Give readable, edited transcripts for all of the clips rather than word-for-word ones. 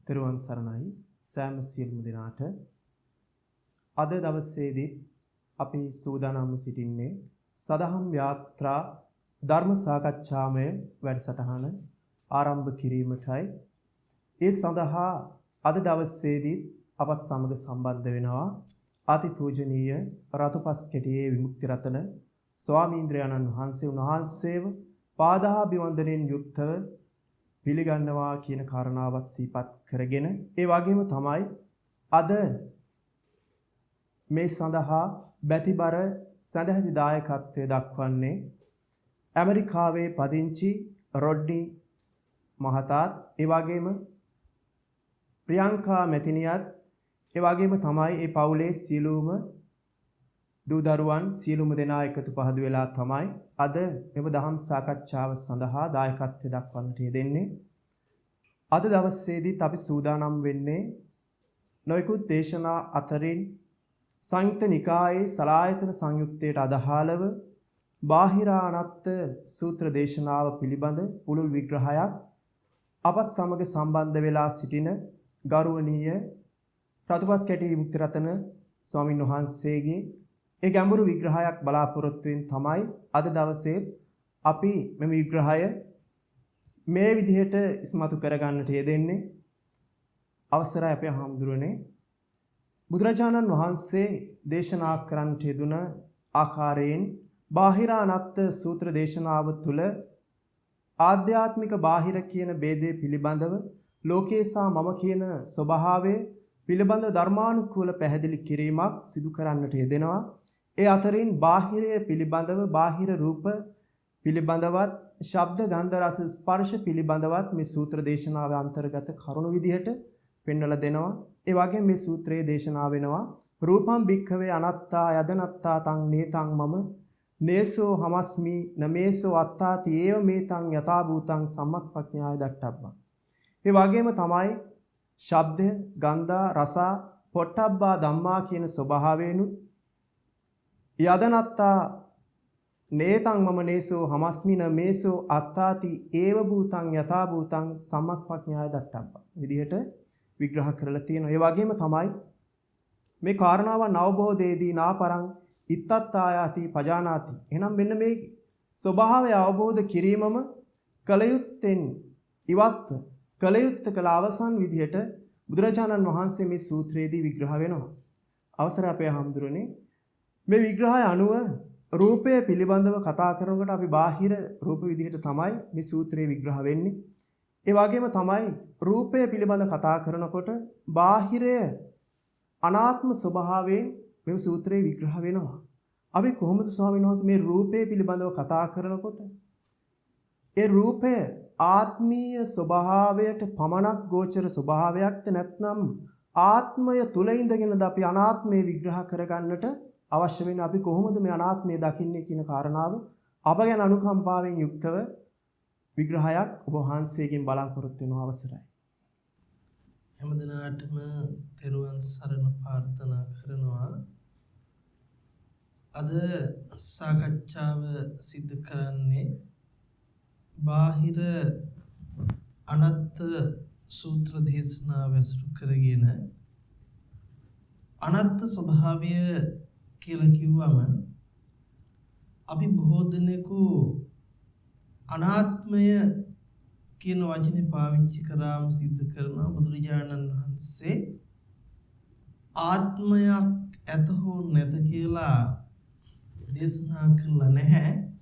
තෙරුවන් සරණයි සෑම සියලුම දෙනාට. අද දවසේදී අපි සූදානම් සිටින්නේ සදහම් යාත්‍රා ධර්ම සාකච්ඡාමය වැඩසටහන ආරම්භ කිරීමටයි. ඒ සඳහා අද දවසේදී අපත් සමග සම්බන්ධ වෙනවා අතිපූජනීය රතුපස්කැටියේ විමුක්ති රතන ස්වාමීන්ද්‍රයන්න් වහන්සේ. උන්වහන්සේව පාදාභිවන්දනයෙන් යුක්තව පිළිගන්නවා කියන කාරණාවත් සිහිපත් කරගෙන ඒ වගේම තමයි අද මේ සඳහා බැතිබර සඳහදි දායකත්වයේ දක්වන්නේ ඇමරිකාවේ පදිංචි රොඩ්නි මහතාත් ඒ වගේම ප්‍රියංකා මැතිණියත් ඒ වගේම තමයි ඒ පවුලේ සියලුම දූ දරුවන් සියලුම දෙනා එකතු පහදු වෙලා තමයි අද මෙව දහම් සාකච්ඡාව සඳහා දායකත්වය දක්වන්නට යෙදෙන්නේ. අද දවසේදීත් අපි සූදානම් වෙන්නේ නොයෙකුත් දේශනා අතරින් සංයුක්ත නිකායේ සලායතන සංයුක්තයට අදාළව බාහිරානත්ත සූත්‍ර දේශනාව පිළිබඳ පුළුල් විග්‍රහයක් අපත් සමග සම්බන්ධ වෙලා සිටින ගෞරවනීය රතුපස්කැටි විමුක්ති රතන ස්වාමින් වහන්සේගේ ඒ ගැඹුරු විග්‍රහයක් බලාපොරොත්තුෙන් තමයි අද දවසේ අපි මේ විග්‍රහය මේ විදිහට ඉස්මතු කරගන්නට යෙදෙන්නේ. අවසරයි අපේ හාමුදුරනේ. බුදුරජාණන් වහන්සේ දේශනා කරන්නට යෙදුන ආකාරයෙන් බාහිරානත්ත සූත්‍ර දේශනාව තුළ ආධ්‍යාත්මික බාහිර කියන ભેදය පිළිබඳව ලෝකේ සහ මම කියන ස්වභාවය පිළිබඳව ධර්මානුකූල පැහැදිලි කිරීමක් සිදු කරන්නට යෙදෙනවා. ඒ අතරින් බාහිරය පිළිබඳව බාහිර රූප පිළිබඳවත් ශබ්ද ගන්ධ රස ස්පර්ශ පිළිබඳවත් මේ සූත්‍ර දේශනාවේ අන්තර්ගත කරුණු විදිහට පෙන්වලා දෙනවා. ඒ වගේම මේ සූත්‍රයේ දේශනා වෙනවා රූපම් භික්ඛවේ අනත්තා යදනත්තා තං නේතං මම නේසෝ හමස්මි නමේසෝ අත්තාති ඒව මේතං යථා භූතං සම්මක්ඛඥාය දට්ඨබ්බං. ඒ වගේම තමයි ශබ්ද ගන්ධ රස පොට්ටබ්බා ධම්මා කියන ස්වභාවයනුත් යදනත්තා නේතං මම නේසෝ හමස්මින මේසෝ අත්තාති ඒව භූතං යථා භූතං සම්මක්ඛඥාය දට්ඨබ්බං විදිහට විග්‍රහ කරලා තියෙනවා. ඒ වගේම තමයි මේ කාරණාවන් අවබෝධයේදී නාපරං ඉත්තත්තායාති පජානාති. එහෙනම් මෙන්න මේ ස්වභාවය අවබෝධ කිරීමම කලයුත්තෙන් ඉවත් කලයුත්ත කළ අවසන් විදිහට බුදුරජාණන් වහන්සේ මේ සූත්‍රයේදී විග්‍රහ වෙනවා. අවසර අපේ හාමුදුරනේ මේ විග්‍රහය අනුව රූපය පිළිබඳව කතා කරනකොට අපි බාහිර රූප විදිහට තමයි මේ සූත්‍රයේ විග්‍රහ වෙන්නේ. ඒ වගේම තමයි රූපය පිළිබඳව කතා කරනකොට බාහිරය අනාත්ම ස්වභාවයෙන් මේ සූත්‍රයේ විග්‍රහ වෙනවා. අපි කොහොමද ස්වාමීන් වහන්සේ මේ රූපය පිළිබඳව කතා කරනකොට ඒ රූපය ආත්මීය ස්වභාවයට පමණක් ගෝචර ස්වභාවයක්ද නැත්නම් ආත්මය තුල ඉඳගෙනද අපි අනාත්මය විග්‍රහ කරගන්නට අවශ්‍ය වෙන්නේ? අපි කොහොමද මේ අනාත්මය දකින්නේ කියන කාරණාව අප ගැන අනුකම්පාවෙන් යුක්තව විග්‍රහයක් ඔබ වහන්සේගෙන් බලාපොරොත්තු වෙන අවසරයි. හැමදිනාටම තෙරුවන් සරණ ප්‍රාර්ථනා කරනවා. අද සාකච්ඡාව සිදු කරන්නේ බාහිර අනත්ත් සූත්‍ර දේශනාව ඇසුරු කරගෙන අනත්ත් ස්වභාවය කියලා කිව්වම අපි බොහෝ දෙනෙකු අනාත්මය කියන වචනේ පාවිච්චි කරාම සිද්ධ කරනවා. බුදුරජාණන් වහන්සේ ආත්මයක් ඇත හෝ නැත කියලා දේශනා කළා නැහැ.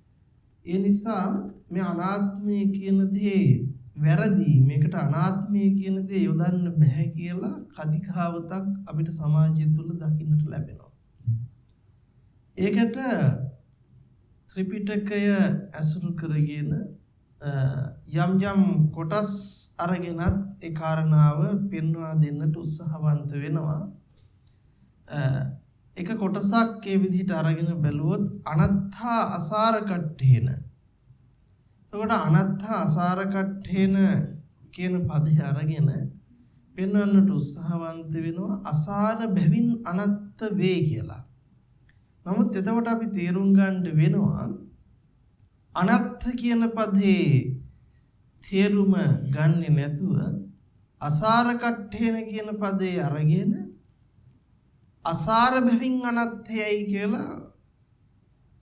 ඒ නිසා මේ අනාත්මය කියන දේ වැරදි, මේකට අනාත්මය කියන දේ යොදන්න බෑ කියලා කදිකාවතක් අපිට සමාජය තුළ දකින්නට ලැබෙනවා. ඒකට ත්‍රිපිටකය ඇසුරු කරගෙන යම් යම් කොටස් අරගෙනත් ඒ කාරණාව පෙන්වා දෙන්නට උත්සාහවන්ත වෙනවා. එක කොටසක් ඒ විදිහට අරගෙන බැලුවොත් අනත්තා අසාරකට්ඨේන. එතකොට අනත්තා අසාරකට්ඨේන කියන පදේ අරගෙන පෙන්වන්නට උත්සාහවන්ත වෙනවා අසාර බැවින් අනත්ත වේ කියලා. නමුත් එතකොට අපි තේරුම් ගන්න වෙනවා අනත්ත කියන පදේ තේරුම ගන්නෙ නැතුව අසාර කට්ඨේන කියන පදේ අරගෙන අසාර බැවින් අනත්තයයි කියලා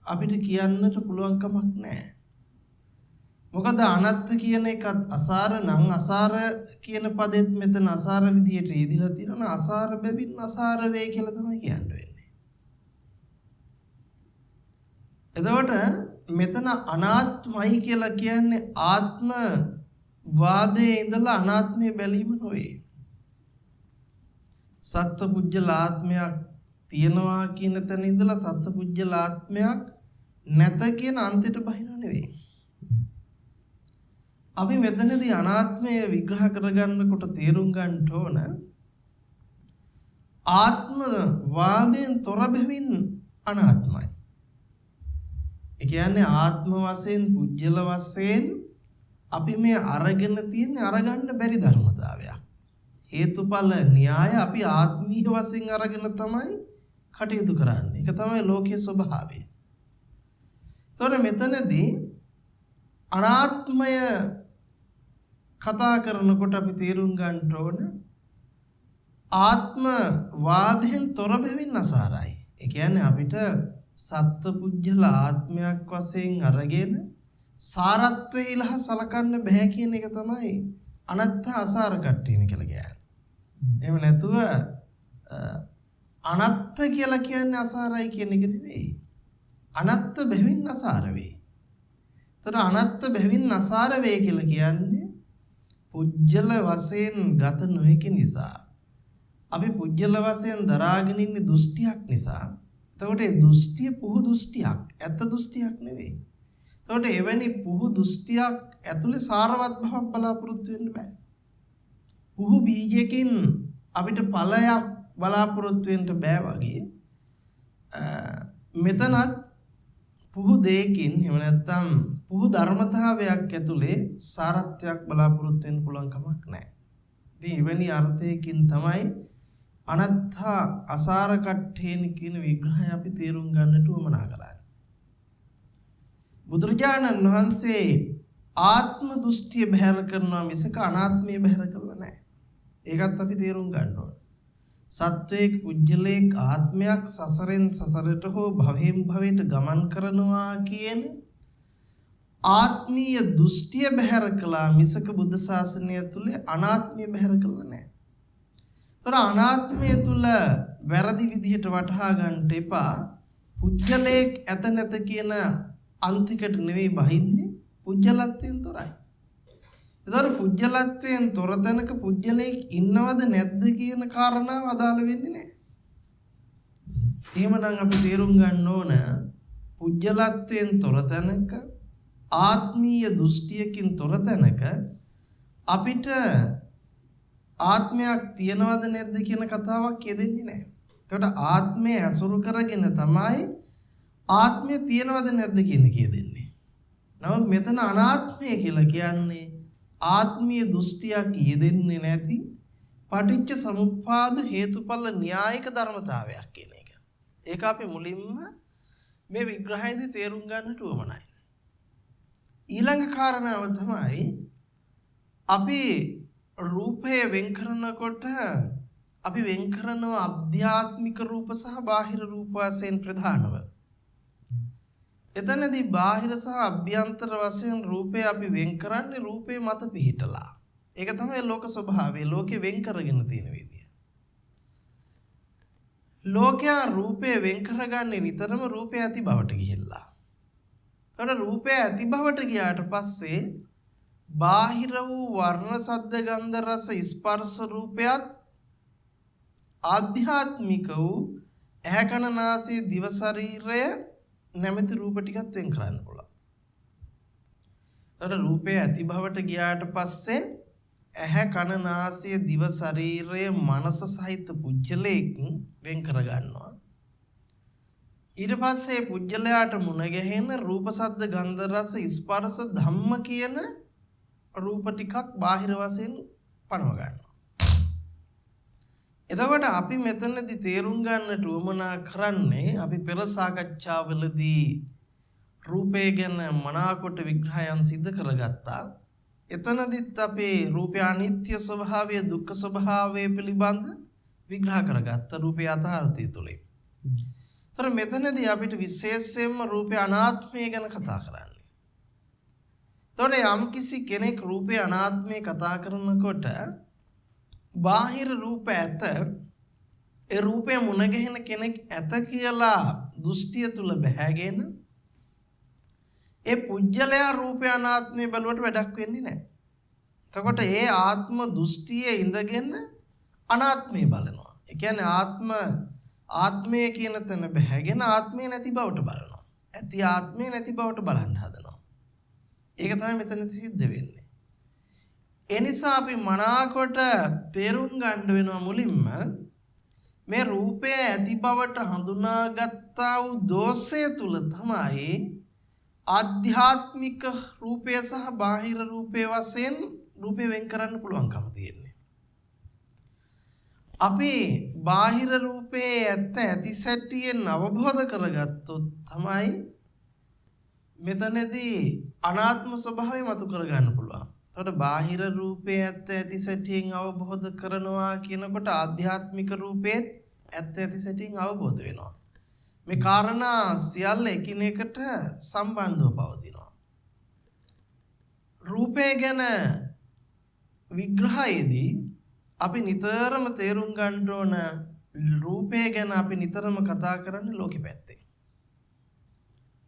අපිට කියන්නට පුළුවන් කමක් නැහැ. මොකද අනත්ත කියන එකත් අසාර නම් අසාර කියන පදෙත් මෙතන අසාර විදියට යෙදිලා තියෙනවා. අසාර බැවින් අසාර වේ කියලා තමයි කියන්න වෙන්නේ. එතකොට මෙතන අනාත්මයි කියලා කියන්නේ ආත්ම වාදයේ ඉඳලා අනාත්මය බැලීම නොවේ. සත්පුජ්‍යල ආත්මයක් තියනවා කියන තැන ඉඳලා සත්පුජ්‍යල ආත්මයක් නැත කියන අන්තයට බහිනව නෙවෙයි. අපි මෙතනදී අනාත්මය විග්‍රහ කරගන්නකොට තේරුම් ගන්න ඕන ආත්ම වාදයෙන් තොර බැවින් අනාත්මයි. ඒ කියන්නේ ආත්ම වශයෙන් පුජ්‍යල වශයෙන් අපි මේ අරගෙන තියෙන අරගන්න බැරි ධර්මතාවයක්. හේතුඵල න්‍යාය අපි ආත්මීය වශයෙන් අරගෙන තමයි කටයුතු කරන්නේ. ඒක තමයි ලෝකයේ ස්වභාවය. ඒතොර මෙතනදී අනාත්මය කතා කරනකොට අපි තේරුම් ගන්න ඕන ආත්ම වාදයෙන් තොර බැවින් අසාරයි. ඒ කියන්නේ අපිට සත්පුජ්‍යල ආත්මයක් වශයෙන් අරගෙන සාරත්වයේ ඉලහ සලකන්න බෑ කියන එක තමයි අනත්ත අසාර කට්ටියන කියලා කියන්නේ. එහෙම නැතුව අනත්ත කියලා කියන්නේ අසාරයි කියන එක නෙවෙයි. අනත්ත බැවින් අසාර වේ. ඒතර අනත්ත බැවින් අසාර වේ කියලා කියන්නේ පුජ්‍යල වශයෙන් ගත නොහැකි නිසා. අපි පුජ්‍යල වශයෙන් දරාගෙන ඉන්නේ දෘෂ්ටියක් නිසා. එතකොට ඒ දෘෂ්ටිය පුහු දෘෂ්ටියක්, ඇත්ත දෘෂ්ටියක් නෙවෙයි. එතකොට එවැනි පුහු දෘෂ්ටියක් ඇතුලේ සාරවත් බවක් බලාපොරොත්තු වෙන්න බෑ. පුහු බීජයකින් අපිට ඵලයක් බලාපොරොත්තු වෙන්න බෑ වගේ මෙතනත් පුහු දෙයකින් එහෙම නැත්නම් පුහු ධර්මතාවයක් ඇතුලේ සාරත්වයක් බලාපොරොත්තු වෙන්න පුළුවන් කමක් නැහැ. ඉතින් එවැනි අර්ථයකින් තමයි අනත්ත අසාර කට්ඨේන කියන විග්‍රහය අපි තේරුම් ගන්නට උවමනා කරන්නේ. බුදුරජාණන් වහන්සේ ආත්ම දෘෂ්ටිය බැහැර කරනවා මිසක අනාත්මය බැහැර කරලා නැහැ. ඒකත් අපි තේරුම් ගන්න ඕන. සත්වයක පුජ්‍යලයක ආත්මයක් සසරෙන් සසරට හෝ භවයෙන් භවයට ගමන් කරනවා කියන ආත්මීය දෘෂ්ටිය බැහැර කළා මිසක බුද්ධ ශාසනය තුල අනාත්මය බැහැර කළා නැහැ. ඒතර අනාත්මය තුල වැරදි විදිහට වටහා ගන්නට එපා. පුජ්‍යලයක ඇත නැත කියන අන්තිකට නෙවෙයි බහින්නේ, පුජ්‍යලත්වයෙන් තොරයි. ඒතර පුජ්‍යලත්වයෙන් තොර තැනක පුජ්‍යලයක ඉන්නවද නැද්ද කියන කාරණාව අදාළ වෙන්නේ නැහැ. එහෙමනම් අපි තේරුම් ගන්න ඕන පුජ්‍යලත්වයෙන් තොර තැනක ආත්මීය දෘෂ්ටියකින් තොර තැනක අපිට ආත්මයක් තියනවද නැද්ද කියන කතාවක් කියදෙන්නේ නැහැ. ඒකට ආත්මය අසුරු කරගෙන තමයි ආත්මය තියනවද නැද්ද කියන කියදෙන්නේ. නමුත් මෙතන අනාත්මය කියලා කියන්නේ ආත්මීය දෘෂ්ටියක් යෙදෙන්නේ නැති පටිච්ච සමුප්පාද හේතුඵල න්‍යායික ධර්මතාවයක් කියන එක. ඒක අපි මුලින්ම මේ විග්‍රහයේදී තේරුම් ගන්නට උවමනයි. ඊළඟ කාරණාව තමයි අපි රූපය වෙන් කරනකොට අපි වෙන් කරනවා අධ්‍යාත්මික රූප සහ බාහිර රූප වශයෙන් ප්‍රධානව. එතනදී බාහිර සහ අභ්‍යන්තර වශයෙන් රූපය අපි වෙන් කරන්නේ රූපේ මත පිහිටලා. ඒක තමයි ලෝක ස්වභාවය. ලෝකේ වෙන් කරගෙන තියෙන විදිය. ලෝකයා රූපය වෙන් කරගන්නේ නිතරම රූපය ඇති බවට ගිහිල්ලා. ඒකට රූපය ඇති බවට ගියාට පස්සේ බාහිර වූ වර්ණ සද්ද ගන්ධ රස ස්පර්ශ රූපයත් ආධ්‍යාත්මික වූ ඇහැ කන නාසය දිව ශරීරය නැමැති රූප ටිකත් වෙන් කරන්න පුළුවන්. ඒකට රූපය ඇති බවට ගියාට පස්සේ ඇහැ කන නාසය දිව ශරීරය මනස සහිත පුජ්‍යලයක් වෙන් කර ගන්නවා. ඊට පස්සේ පුජ්‍යලයාට මුණ ගැහෙන රූප සද්ද ගන්ධ රස ස්පර්ශ ධම්ම කියන රූප ටිකක් බාහිර වශයෙන් පනව ගන්නවා. එතකොට අපි මෙතනදී තේරුම් ගන්නට උවමනා කරන්නේ අපි පෙර සාකච්ඡාවලදී රූපය ගැන මනාකොට විග්‍රහයන් සිදු කරගත්තා. එතනදිත් අපේ රූපය අනිත්‍ය ස්වභාවය දුක්ඛ ස්වභාවය පිළිබඳ විග්‍රහ කරගත්ත රූපය යථාර්ථය තුලින්. ඒතර මෙතනදී අපිට විශේෂයෙන්ම රූපය අනාත්මය ගැන කතා කරන්නේ. ඒතකොට යම්කිසි කෙනෙක් රූපය අනාත්මය කතා කරනකොට බාහිර රූප ඇත ඒ රූපය මුණ ගැහෙන කෙනෙක් ඇත කියලා දෘෂ්ටිය තුල බැහැගෙන ඒ පුජ්‍යලයා රූපය අනාත්මය බලවට වැඩක් වෙන්නේ නැහැ. එතකොට ඒ ආත්ම දෘෂ්ටියේ ඉඳගෙන අනාත්මය බලනවා. ඒ කියන්නේ ආත්මය කියන තැන බැහැගෙන ආත්මය නැති බවට බලනවා. ඇති ආත්මය නැති බවට බලන්න හදනවා. ඒක තමයි මෙතන සිද්ධ වෙන්නේ. ඒ නිසා අපි මනාකොට තේරුම් ගන්න වෙනවා මුලින්ම මේ රූපය ඇති බවට හඳුනාගත්තා වූ දෝෂය තුල තමයි ආධ්‍යාත්මික රූපය සහ බාහිර රූපය වශයෙන් රූපය වෙන් කරන්න පුළුවන්කම තියෙන්නේ. අපි බාහිර රූපයේ ඇති සැටියෙන් අවබෝධ කරගත්තොත් තමයි මෙතනදී අනාත්ම ස්වභාවය මතු කරගන්න පුළුවන්. එතකොට බාහිර රූපයේ ඇති සැටියෙන් අවබෝධ කරනවා කියනකොට ආධ්‍යාත්මික රූපයේත් ඇති සැටියෙන් අවබෝධ වෙනවා. මේ කාරණා සියල්ල එකිනෙකට සම්බන්ධව පවතිනවා. රූපය ගැන විග්‍රහයේදී අපි නිතරම තේරුම් ගන්න ඕන රූපය ගැන අපි නිතරම කතා කරන්නේ ලෝකෙ පැත්තේ.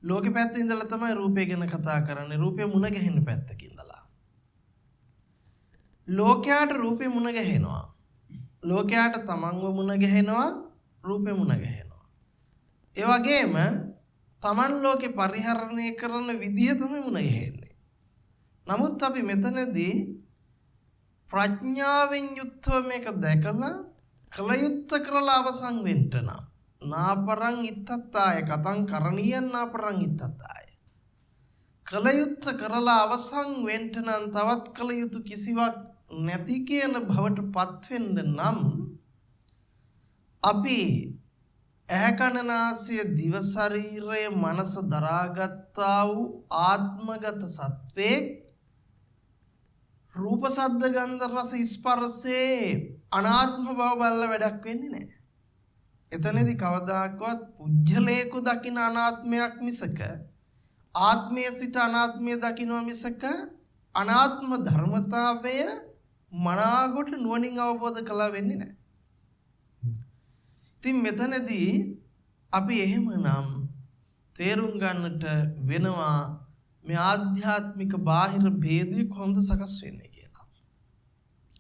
ලෝකෙ පැත්තේ ඉඳලා තමයි රූපය ගැන කතා කරන්නේ. රූපය මුණ ගැහෙන පැත්තකින් ඉඳලා. ලෝකයට රූපේ මුණ ගැහෙනවා. ලෝකයට තමන්ව මුණ ගැහෙනවා, රූපේ මුණ ගැහෙනවා. ඒ වගේම තමන් ලෝකේ පරිහරණය කරන විදිය තමයි මුණ ගැහෙන්නේ. නමුත් අපි මෙතනදී ප්‍රඥාවෙන් යුක්තව මේක දැකලා කලයුත්ත කරලා අවසන් වෙන්න නම් නාපරං ඉත්තත්තාය කතං කරණීයන් නාපරං ඉත්තත්තාය කලයුත්ත කරලා අවසන් වෙන්න නම් තවත් කලයුතු කිසිවක් නැති කියන භවට පත් වෙන්න නම් අපි ඇහැ කන නාසය දිව ශරීරය මනස දරාගත්තා වූ ආත්මගත සත්වේ රූප සද්ද ගන්ධ රස ස්පර්ශේ අනාත්ම බව බලලා වැඩක් වෙන්නේ නැහැ. එතනදී කවදාකවත් පුජ්‍යලේකු දකින අනාත්මයක් මිසක ආත්මයේ සිට අනාත්මය දකිනවා මිසක අනාත්ම ධර්මතාවය මනාකොට නුවණින් අවබෝධ කළා වෙන්නේ නැහැ. ඉතින් මෙතනදී අපි එහෙමනම් තේරුම් ගන්නට වෙනවා මේ ආධ්‍යාත්මික බාහිර ભેදය කොහොමද සකස් වෙන්නේ කියලා.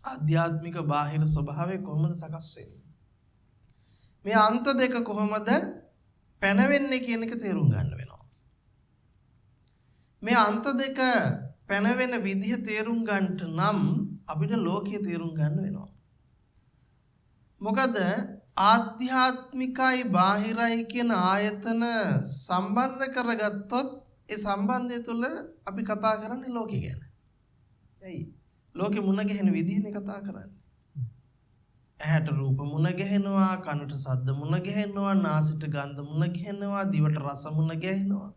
ආධ්‍යාත්මික බාහිර ස්වභාවය කොහොමද සකස් වෙන්නේ? මේ අන්ත දෙක කොහොමද පැනවෙන්නේ කියන එක තේරුම් ගන්න වෙනවා. මේ අන්ත දෙක පැනවෙන විදිහ තේරුම් ගන්නට නම් අපිට ලෝකය තේරුම් ගන්න වෙනවා. මොකද ආධ්‍යාත්මිකයි බාහිරයි කියන ආයතන සම්බන්ධ කරගත්තොත් ඒ සම්බන්ධය තුළ අපි කතා කරන්නේ ලෝකය ගැන. ඇයි? ලෝකෙ මුණ ගැහෙන විදිහනේ කතා කරන්නේ. ඇහැට රූප මුණ ගැහෙනවා, කනට ශබ්ද මුණ ගැහෙනවා, නාසයට ගන්ධ මුණ ගැහෙනවා, දිවට රස මුණ ගැහෙනවා,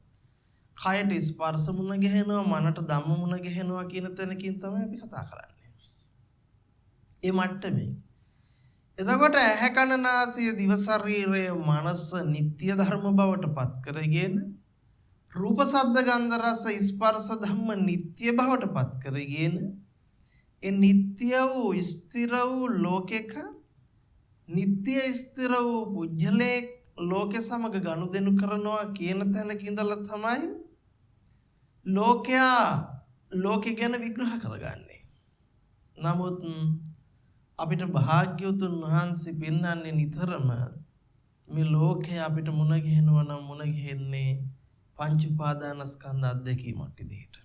කයට ස්පර්ශ මුණ ගැහෙනවා, මනට ධම්ම මුණ ගැහෙනවා කියන තැනකින් තමයි අපි කතා කරන්නේ. ඒ මට්ටමේ. එතකොට ඇහැ කන නාසය දිව ශරීරය මනස නිත්‍ය ධර්ම බවට පත් කරගෙන රූප ශබ්ද ගන්ධ රස ස්පර්ශ ධම්ම නිත්‍ය බවට පත් කරගෙන ඒ නිත්‍ය වූ ස්ථිර වූ ලෝකෙක නිත්‍ය ස්ථිර වූ පුජ්‍යලේ ලෝකෙ සමග ගනුදෙනු කරනවා කියන තැනක ඉඳලා තමයි ලෝකයා ලෝකෙ ගැන විග්‍රහ කරගන්නේ. නමුත් අපිට භාග්‍යවතුන් වහන්සේ පෙන්වන්නේ නිතරම මේ ලෝකය අපිට මුණ ගැහෙනවා නම් මුණ ගැහෙන්නේ පංච උපාදානස්කන්ධ අධ්‍යක්ීමක් විදිහට.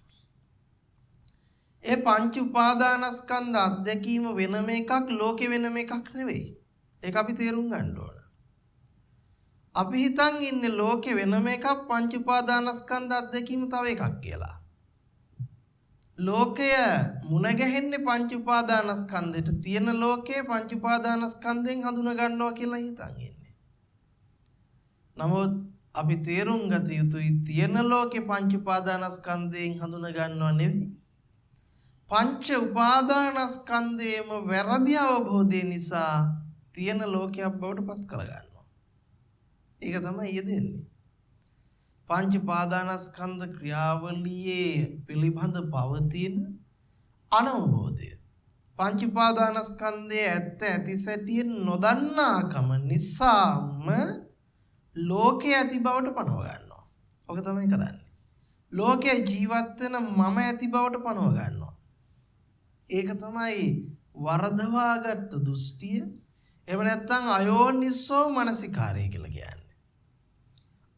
ඒ පංච උපාදානස්කන්ධ අධ්‍යක්ීම වෙනම එකක් ලෝකෙ වෙනම එකක් නෙවෙයි. ඒක අපි තේරුම් ගන්න ඕන. අපි හිතන් ඉන්නේ ලෝකෙ වෙනම එකක් පංච උපාදානස්කන්ධ අධ්‍යක්ීම තව එකක් කියලා. ලෝකය මුණ ගැහෙන්නේ පංච උපාදානස්කන්ධයට. තියෙන ලෝකේ පංච උපාදානස්කන්ධයෙන් හඳුනා ගන්නවා කියලා හිතන් ඉන්නේ. නමුත් අපි තේරුම් ගත යුතුයි තියෙන ලෝකේ පංච උපාදානස්කන්ධයෙන් හඳුනා ගන්නව නෙවෙයි. පංච උපාදානස්කන්ධයේම වැරදි අවබෝධය නිසා තියෙන ලෝකයක් බවට පත් කරගන්නවා. ඒක තමයි යෙදෙන්නේ. පංච උපාදානස්කන්ධ ක්‍රියාවලියේ පිළිබඳ පවතින අනවබෝධය. පංච උපාදානස්කන්ධයේ ඇත්ත ඇති සැටියෙන් නොදන්නාකම නිසාම ලෝකයේ ඇති බවට පනව ගන්නවා. ඔක තමයි කරන්නේ. ලෝකයේ ජීවත් වෙන මම ඇති බවට පනව ගන්නවා. ඒක තමයි වරදවාගත් දෘෂ්ටිය. එහෙම නැත්නම් අයෝනිසෝ මනසිකාරය කියලා කියන්නේ.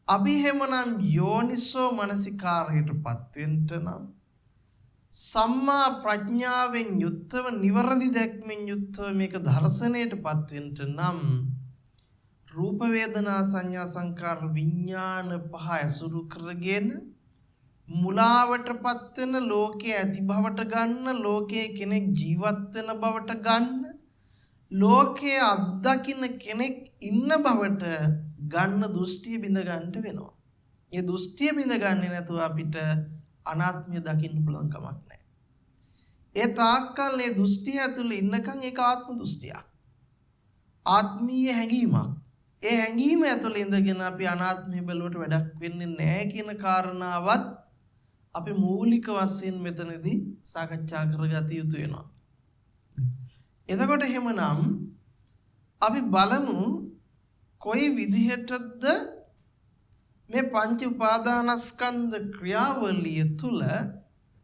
අපි හැමනම් යෝනිසෝ මනසිකාරයටපත් වෙන්න නම් සම්මා ප්‍රඥාවෙන් යුක්තව නිවර්දි දැක්මෙන් යුක්තව මේක දර්ශනයටපත් වෙන්න නම් රූප වේදනා සංඥා සංකාර විඥාන පහ ඇසුරු කරගෙන මුලාවටපත් වෙන ලෝකයේ ඇති බවට ගන්න, ලෝකයේ කෙනෙක් ජීවත් වෙන බවට ගන්න, ලෝකයේ අත්දකින්න කෙනෙක් ඉන්න බවට ගන්න දෘෂ්ටිය බිඳ ගන්නට වෙනවා. ඒ දෘෂ්ටිය බිඳ ගන්නේ නැතුව අපිට අනාත්මය දකින්න පුළුවන් කමක් නැහැ. ඒ තාක්කල් මේ දෘෂ්ටිය ඇතුළේ ඉන්නකන් ඒක ආත්ම දෘෂ්ටියක්. ආත්මීය හැඟීමක්. ඒ හැඟීම ඇතුළේ ඉඳගෙන අපි අනාත්මය බැලුවට වැඩක් වෙන්නේ නැහැ කියන කාරණාවත් අපි මූලික වශයෙන් මෙතනදී සාකච්ඡා කරගත යුතු වෙනවා. එතකොට එහෙමනම් අපි බලමු කොයි විදිහටද මේ පංච උපාදානස්කන්ධ ක්‍රියාවලිය තුල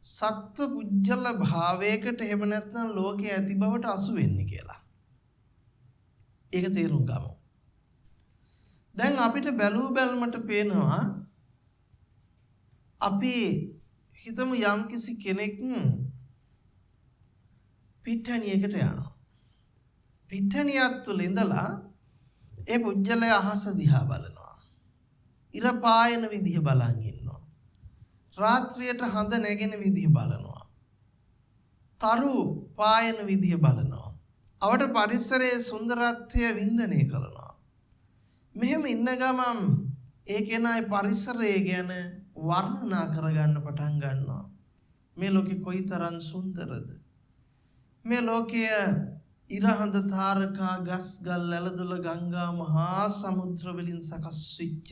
සත්ව පුජ්‍යල භාවයකට එහෙම නැත්නම් ලෝකයේ ඇති බවට අසු වෙන්නේ කියලා. ඒක තේරුම් ගමු. දැන් අපිට බැලූ බැලමට පේනවා අපි හිතමු යම්කිසි කෙනෙක් පිට්ටනියකට යනවා. පිට්ටනියක් තුල ඉඳලා ඒ පුජ්‍යලයා අහස දිහා බලනවා. ඉර පායන විදිහ බලන් ඉන්නවා. රාත්‍රියට හඳ නැගෙන විදිහ බලනවා. තරු පායන විදිහ බලනවා. අවට පරිසරයේ සුන්දරත්වය වින්දනය කරනවා. මෙහෙම ඉන්න ගමන් ඒ කෙනායි පරිසරය ගැන වර්ණනා කරගන්න පටන් ගන්නවා. මේ ලෝකෙ කොයිතරම් සුන්දරද? මේ ලෝකයේ ඉරහඳ තාරකා ගස් ගල් ඇලදොල ගංගා මහා සමුද්‍ර වලින් සකස් වෙච්ච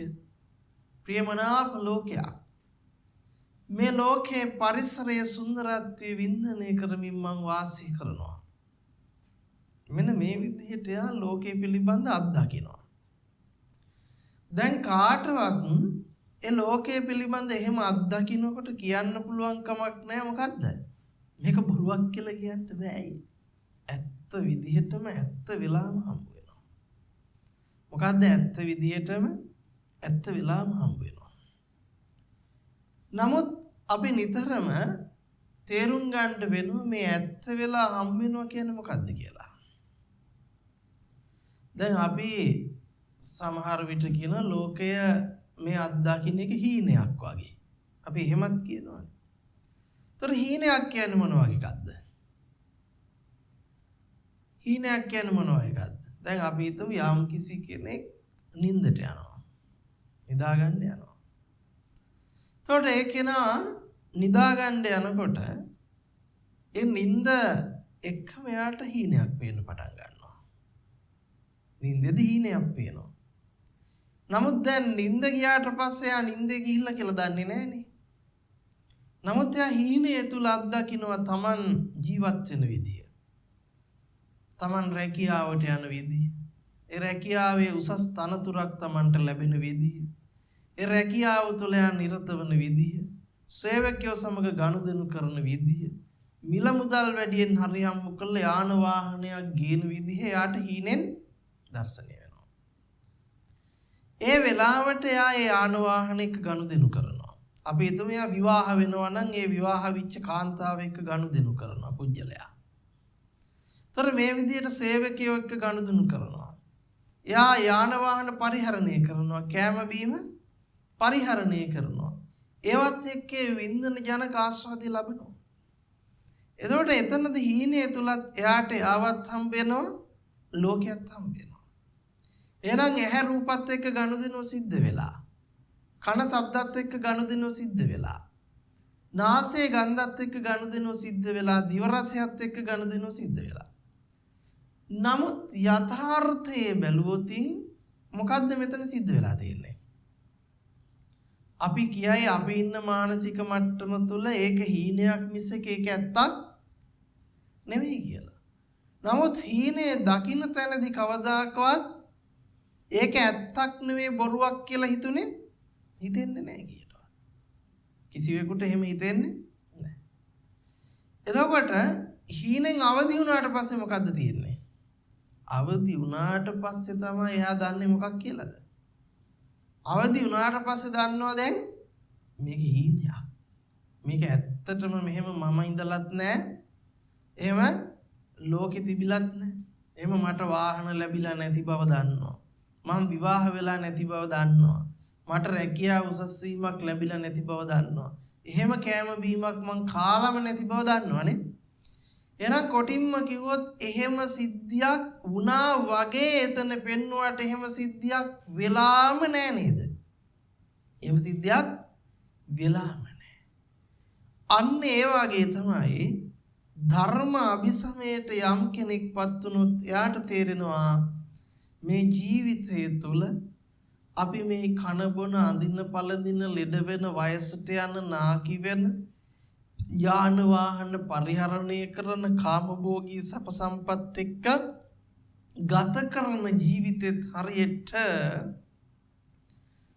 ප්‍රියමනාප ලෝකයක්. මේ ලෝකේ පරිසරයේ සුන්දරත්වය වින්දනය කරමින් මං වාසය කරනවා. මෙන්න මේ විදිහට යා ලෝකේ පිළිබඳ අත්දකිනවා. දැන් කාටවත් ඒ ලෝකයේ පිළිබඳ එහෙම අත්දකින්නකොට කියන්න පුළුවන් කමක් නැහැ. මොකද්ද? මේක බොරුවක් කියලා කියන්න බෑ. ඇත්ත විදිහටම ඇත්ත වෙලාම හම්බ වෙනවා. මොකද්ද ඇත්ත විදිහටම ඇත්ත වෙලාම හම්බ වෙනවා. නමුත් අපි නිතරම තේරුම් ගන්න වෙනවා මේ ඇත්ත වෙලා හම්බ වෙනවා කියන්නේ මොකද්ද කියලා. දැන් අපි සමහර විට කියන ලෝකය මේ අත්දකින්න එක හීනයක් වගේ. අපි එහෙමත් කියනවා. ඒතර හීනයක් කියන්නේ මොන වගේ එකක්ද? හීනයක් කියන්නේ මොන වගේ එකක්ද? දැන් අපි හිතමු යම් කිසි කෙනෙක් නිින්දට යනවා. නිදා ගන්න යනවා. එතකොට ඒ කෙනා නිදා ගන්න යනකොට ඒ නිින්ද එක්කම යාට හීනයක් පේන්න පටන් ගන්නවා. නිින්දේදී හීනයක් පේනවා. නමුත් දැන් නිින්ද ගියාට පස්සේ යා නිින්දේ ගිහිල්ලා කියලා දන්නේ නැහනේ. නමුත් යා හීනය තුල අත්දකින්නවා Taman ජීවත් වෙන විදිය. Taman රැකියාවට යන විදිය. ඒ රැකියාවේ උසස් තනතුරක් Tamanට ලැබෙන විදිය. ඒ රැකියාව තුල යා නිරත වෙන විදිය. සේවකයෝ සමග ගනුදෙනු කරන විදිය. මිල මුදල් වැඩියෙන් හරියම්ම කළ යාන වාහනයක් ගේන විදිහ යාට හීනෙන් දර්ශනය වෙනවා. ඒ වෙලාවට යා ඒ යාන වාහනයක ගනුදෙනු කරනවා. අපි හිතමු යා විවාහ වෙනවා නම් ඒ විවාහ විච්ච කාන්තාව එක්ක ගනුදෙනු කරනවා පුජ්‍යලයා. තොර මේ විදිහට සේවකයෝ එක්ක ගනුදෙනු කරනවා. යා යාන වාහන පරිහරණය කරනවා, කෑම බීම පරිහරණය කරනවා. ඒවත් එක්ක වින්දන ජනක ආස්වාදය ලබනවා. එතකොට එතනදී හීනය තුලත් එයාට ආවත් හම්බ වෙනවා ලෝකයක් හම්බ වෙනවා. එහෙනම් ඇහැ රූපත් එක්ක ගනුදෙනුව සිද්ධ වෙලා. කන ශබ්දත් එක්ක ගනුදෙනුව සිද්ධ වෙලා. නාසය ගන්ධත් එක්ක ගනුදෙනුව සිද්ධ වෙලා. දිව රසයත් එක්ක ගනුදෙනුව සිද්ධ වෙලා. නමුත් යථාර්ථයේ බැලුවොතින් මොකද්ද මෙතන සිද්ධ වෙලා තියෙන්නේ? අපි කියයි අපි ඉන්න මානසික මට්ටම තුල ඒක හීනයක් මිසක ඒක ඇත්තක් නෙවෙයි කියලා. නමුත් හීනේ දකින්න තැනදී කවදාකවත් ඒක ඇත්තක් නෙවෙයි බොරුවක් කියලා හිතෙන්නේ නැහැ කියනවා. කිසිවෙකුට එහෙම හිතෙන්නේ නැහැ. එතකොට හීනෙන් අවදි වුණාට පස්සේ මොකද්ද තියෙන්නේ? අවදි වුණාට පස්සේ තමයි එයා දන්නේ මොකක් කියලාද? අවදි වුණාට පස්සේ දන්නවා දැන් මේක හීනයක්. මේක ඇත්තටම මෙහෙම මම ඉඳලත් නැහැ. එහෙම ලෝකෙ තිබිලත් නැහැ. එහෙම මට වාහන ලැබිලා නැති බව දන්නවා. මම විවාහ වෙලා නැති බව දන්නවා. මට රැකියාව උසස් වීමක් ලැබිලා නැති බව දන්නවා. එහෙම කෑම බීමක් මං කාලම නැති බව දන්නවනේ. එහෙනම් කොටින්ම කිව්වොත් එහෙම සිද්ධියක් වුණා වගේ එතන පෙන්වුවට එහෙම සිද්ධියක් වෙලාම නෑ නේද? එහෙම සිද්ධියක් වෙලාම නෑ. අන්න ඒ වගේ තමයි ධර්ම අභිසමයට යම් කෙනෙක්පත් වුණොත් එයාට තේරෙනවා මේ ජීවිතය තුළ අපි මේ කන බොන අඳින පළඳින ලෙඩ වෙන වයසට යන නාකි වෙන යාන වාහන පරිහරණය කරන කාමභෝගී සැප සම්පත් එක්ක ගත කරන ජීවිතෙත් හරියට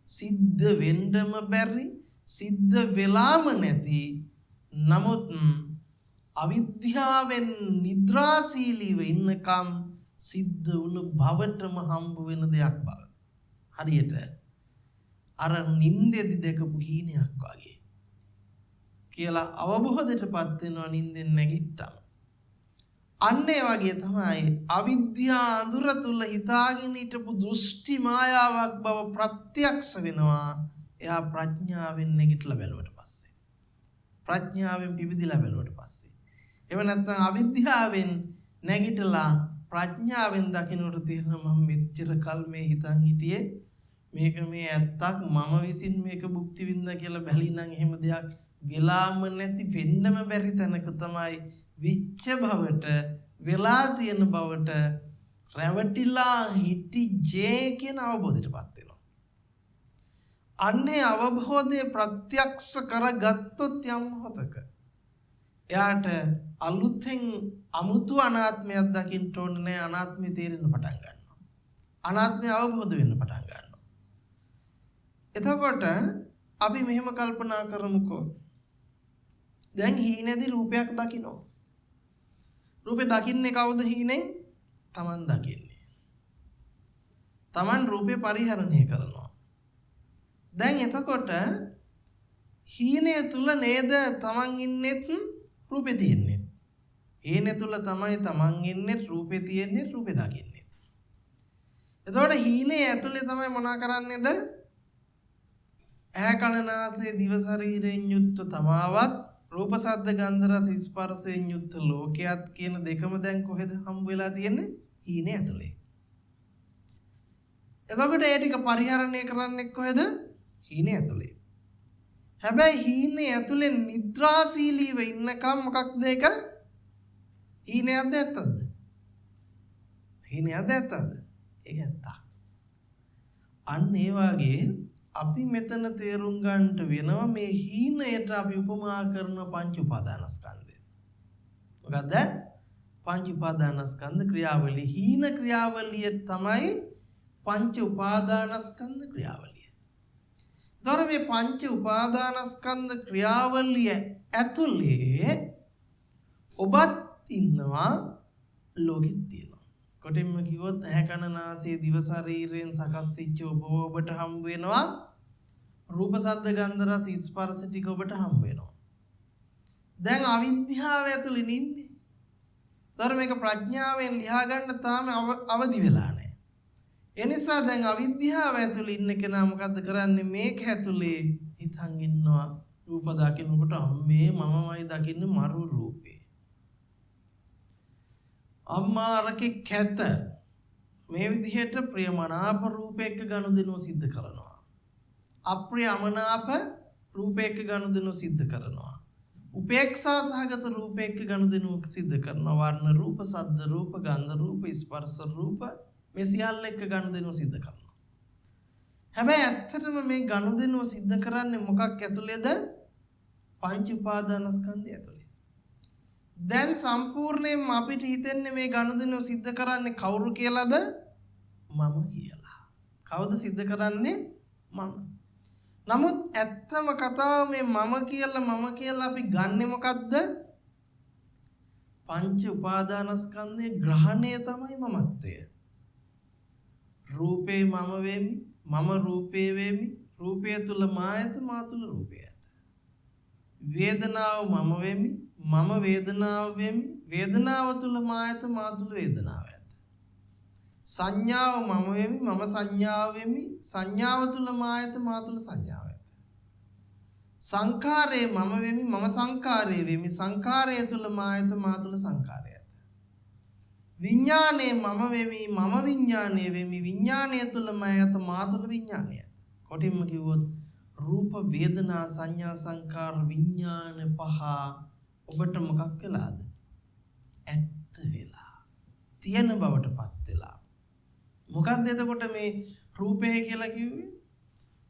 සිද්ධ වෙන්නම බැරි සිද්ධ වෙලාම නැති නමුත් අවිද්‍යාවෙන් නිද්‍රාශීලීව ඉන්නකම් සිද්ධ වුණු භවටම හම්බ වෙන දෙයක් බව. හරියට අර නින්දෙදි දැකපු හීනයක් වගේ කියලා අවබෝධයටපත් වෙනවා නින්දෙන් නැගිට්ටම. අන්න ඒ වගේ තමයි අවිද්‍යා අඳුර තුල හිතාගෙන හිටපු දෘෂ්ටි මායාවක් බව ප්‍රත්‍යක්ෂ වෙනවා. එයා ප්‍රඥාවෙන් නැගිටලා බැලුවට පස්සේ. ප්‍රඥාවෙන් පිබිදිලා බැලුවට පස්සේ. එහෙම නැත්නම් අවිද්‍යාවෙන් නැගිටලා ප්‍රඥාවෙන් දකින්නට තේරෙනවා මම මෙච්චර කල් මේ හිතන් හිටියේ මේක මේ ඇත්තක් මම විසින් මේක භුක්ති විඳා කියලා බැලී නම් එහෙම දෙයක් වෙලාම නැති වෙන්නම බැරි තැනක තමයි විච්ඡ භවට වෙලා තියෙන බවට රැවටිලා හිටි ජේ කියන අවබෝධයටපත් වෙනවා. අන්නේ අවබෝධය ප්‍රත්‍යක්ෂ කරගත්තොත් යම් මොහොතක එයාට අලුතෙන් අමුතු අනාත්මයක් දකින්න ඕනේ නැහැ. අනාත්මය තේරෙන්න පටන් ගන්නවා. අනාත්මය අවබෝධ වෙන්න පටන් ගන්නවා. එතකොට අපි මෙහෙම කල්පනා කරමුකෝ. දැන් හීනේදී රූපයක් දකින්න. රූපේ දකින්නේ කවුද හීනෙන්? Taman දකින්නේ. Taman රූපේ පරිහරණය කරනවා. දැන් එතකොට හීනේ තුල නේද Taman ඉන්නෙත් රූපේ තියෙන්නේ. හීනේ තුල තමයි Taman ඉන්නේ රූපේ තියෙන්නේ රූපේ දකින්නේ. එතකොට හීනේ ඇතුලේ තමයි මොනා කරන්නේද? ඇහැ කන නාසය දිව ශරීරයෙන් යුක්ත තමාවත් රූප ශබ්ද ගන්ධ රස ස්පර්ශයෙන් යුක්ත ලෝකයක් කියන දෙකම දැන් කොහෙද හම්බ වෙලා තියෙන්නේ? හීනේ ඇතුලේ. එතකොට ඒ ටික පරිහරණය කරන්නේ කොහෙද? හීනේ ඇතුලේ. හැබැයි හීනේ ඇතුලේ නිද්‍රාශීලීව ඉන්නකම් මොකක්ද ඒක? හීනයක්ද ඇත්තද? හීනයක්ද ඇත්තද? ඒක ඇත්ත. අන්න ඒ වගේ අපි මෙතන තේරුම් ගන්නට වෙනවා මේ හීනයට අපි උපමා කරන පංච උපාදානස්කන්ධය. මොකද්ද? පංච උපාදානස්කන්ධ ක්‍රියාවලිය. හීන ක්‍රියාවලිය තමයි පංච උපාදානස්කන්ධ ක්‍රියාවලිය. ඒතර මේ පංච උපාදානස්කන්ධ ක්‍රියාවලිය ඇතුලේ ඔබත් ඉන්නවා ලෝකෙත් තියෙනවා. කොටින්ම කිව්වොත් ඇහැ කන නාසය දිව ශරීරයෙන් සකස් වෙච්ච ඔබට හම්බ වෙනවා රූප ශබ්ද ගන්ධ රස ස්පර්ශ ටික ඔබට හම්බ වෙනවා. දැන් අවිද්‍යාව ඇතුලේ ඉන්නේ. ඒතර මේක ප්‍රඥාවෙන් ලියා ගන්න තාම අවදි වෙලා නැහැ. ඒ නිසා දැන් අවිද්‍යාව ඇතුලේ ඉන්න කෙනා මොකද්ද කරන්නේ? මේක ඇතුලේ හිතන් ඉන්නවා රූප දකින්නකොට අම්මේ මමමයි දකින්නේ මරු රූපේ. අම්මාරකේ කැත මේ විදිහට ප්‍රියමනාප රූපයක ගනුදෙනුව සිද්ධ කරනවා. අප්‍රිය අමනාප රූපයක ගනුදෙනුව සිද්ධ කරනවා. උපේක්ෂා සහගත රූපයක ගනුදෙනුව සිද්ධ කරනවා. වර්ණ රූප, ශබ්ද රූප, ගන්ධ රූප, ස්පර්ශ රූප මේ සියල්ල එක්ක ගනුදෙනුව සිද්ධ කරනවා. හැබැයි ඇත්තටම මේ ගනුදෙනුව සිද්ධ කරන්නේ මොකක් ඇතුළේද? පංච උපාදානස්කන්ධය ඇතුළේ. දැන් සම්පූර්ණයෙන්ම අපිට හිතෙන්නේ මේ ගනුදෙනුව සිද්ධ කරන්නේ කවුරු කියලාද? මම කියලා. කවුද සිද්ධ කරන්නේ? මම. නමුත් ඇත්තම කතාව මේ මම කියලා අපි ගන්නෙ මොකද්ද? පංච උපාදානස්කන්ධයේ ග්‍රහණය තමයි මමත්වය. රූපේ මම වෙමි, මම රූපේ වෙමි, රූපය තුල මා ඇත, මා තුල රූපය ඇත. වේදනාව මම වෙමි, මම වේදනාව වෙමි, වේදනාව තුල මා ඇත, මා තුල වේදනාව ඇත. සංඥාව මම වෙමි, මම සංඥාව වෙමි, සංඥාව තුල මා ඇත, මා තුල සංඥාව ඇත. සංඛාරේ මම වෙමි, මම සංඛාරේ වෙමි, සංඛාරය තුල මා ඇත, මා තුල සංඛාරය ඇත. විඥානේ මම වෙමි, මම විඥානේ වෙමි, විඥානය තුල මා ඇත, මා තුල විඥානය ඇත. කොටින්ම කිව්වොත් රූප වේදනා සංඥා සංකාර විඥාන පහ ඔබට මොකක් වෙලාද? ඇත්ත වෙලා. තියෙන බවටපත් වෙලා. මොකක්ද එතකොට මේ රූපය කියලා කිව්වේ?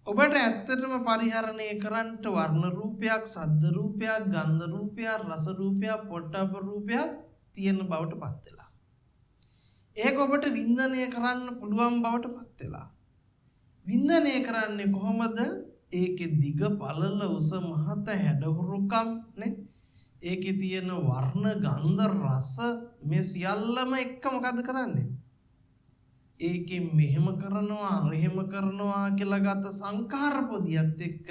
ඔබට ඇත්තටම පරිහරණය කරන්නට වර්ණ රූපයක්, ශබ්ද රූපයක්, ගන්ධ රූපයක්, රස රූපයක්, පොට්ටබ්බ රූපයක් තියෙන බවටපත් වෙලා. ඒක ඔබට වින්දනය කරන්න පුළුවන් බවටපත් වෙලා. වින්දනය කරන්නේ කොහොමද? ඒකේ දිග පළල උස මහත හැඩහුරුකම් නේ. ඒකේ තියෙන වර්ණ ගන්ධ රස මේ සියල්ලම එක්ක මොකද කරන්නේ? ඒකෙන් මෙහෙම කරනවා අරහෙම කරනවා කියලා ගත සංඛාර පොදියත් එක්ක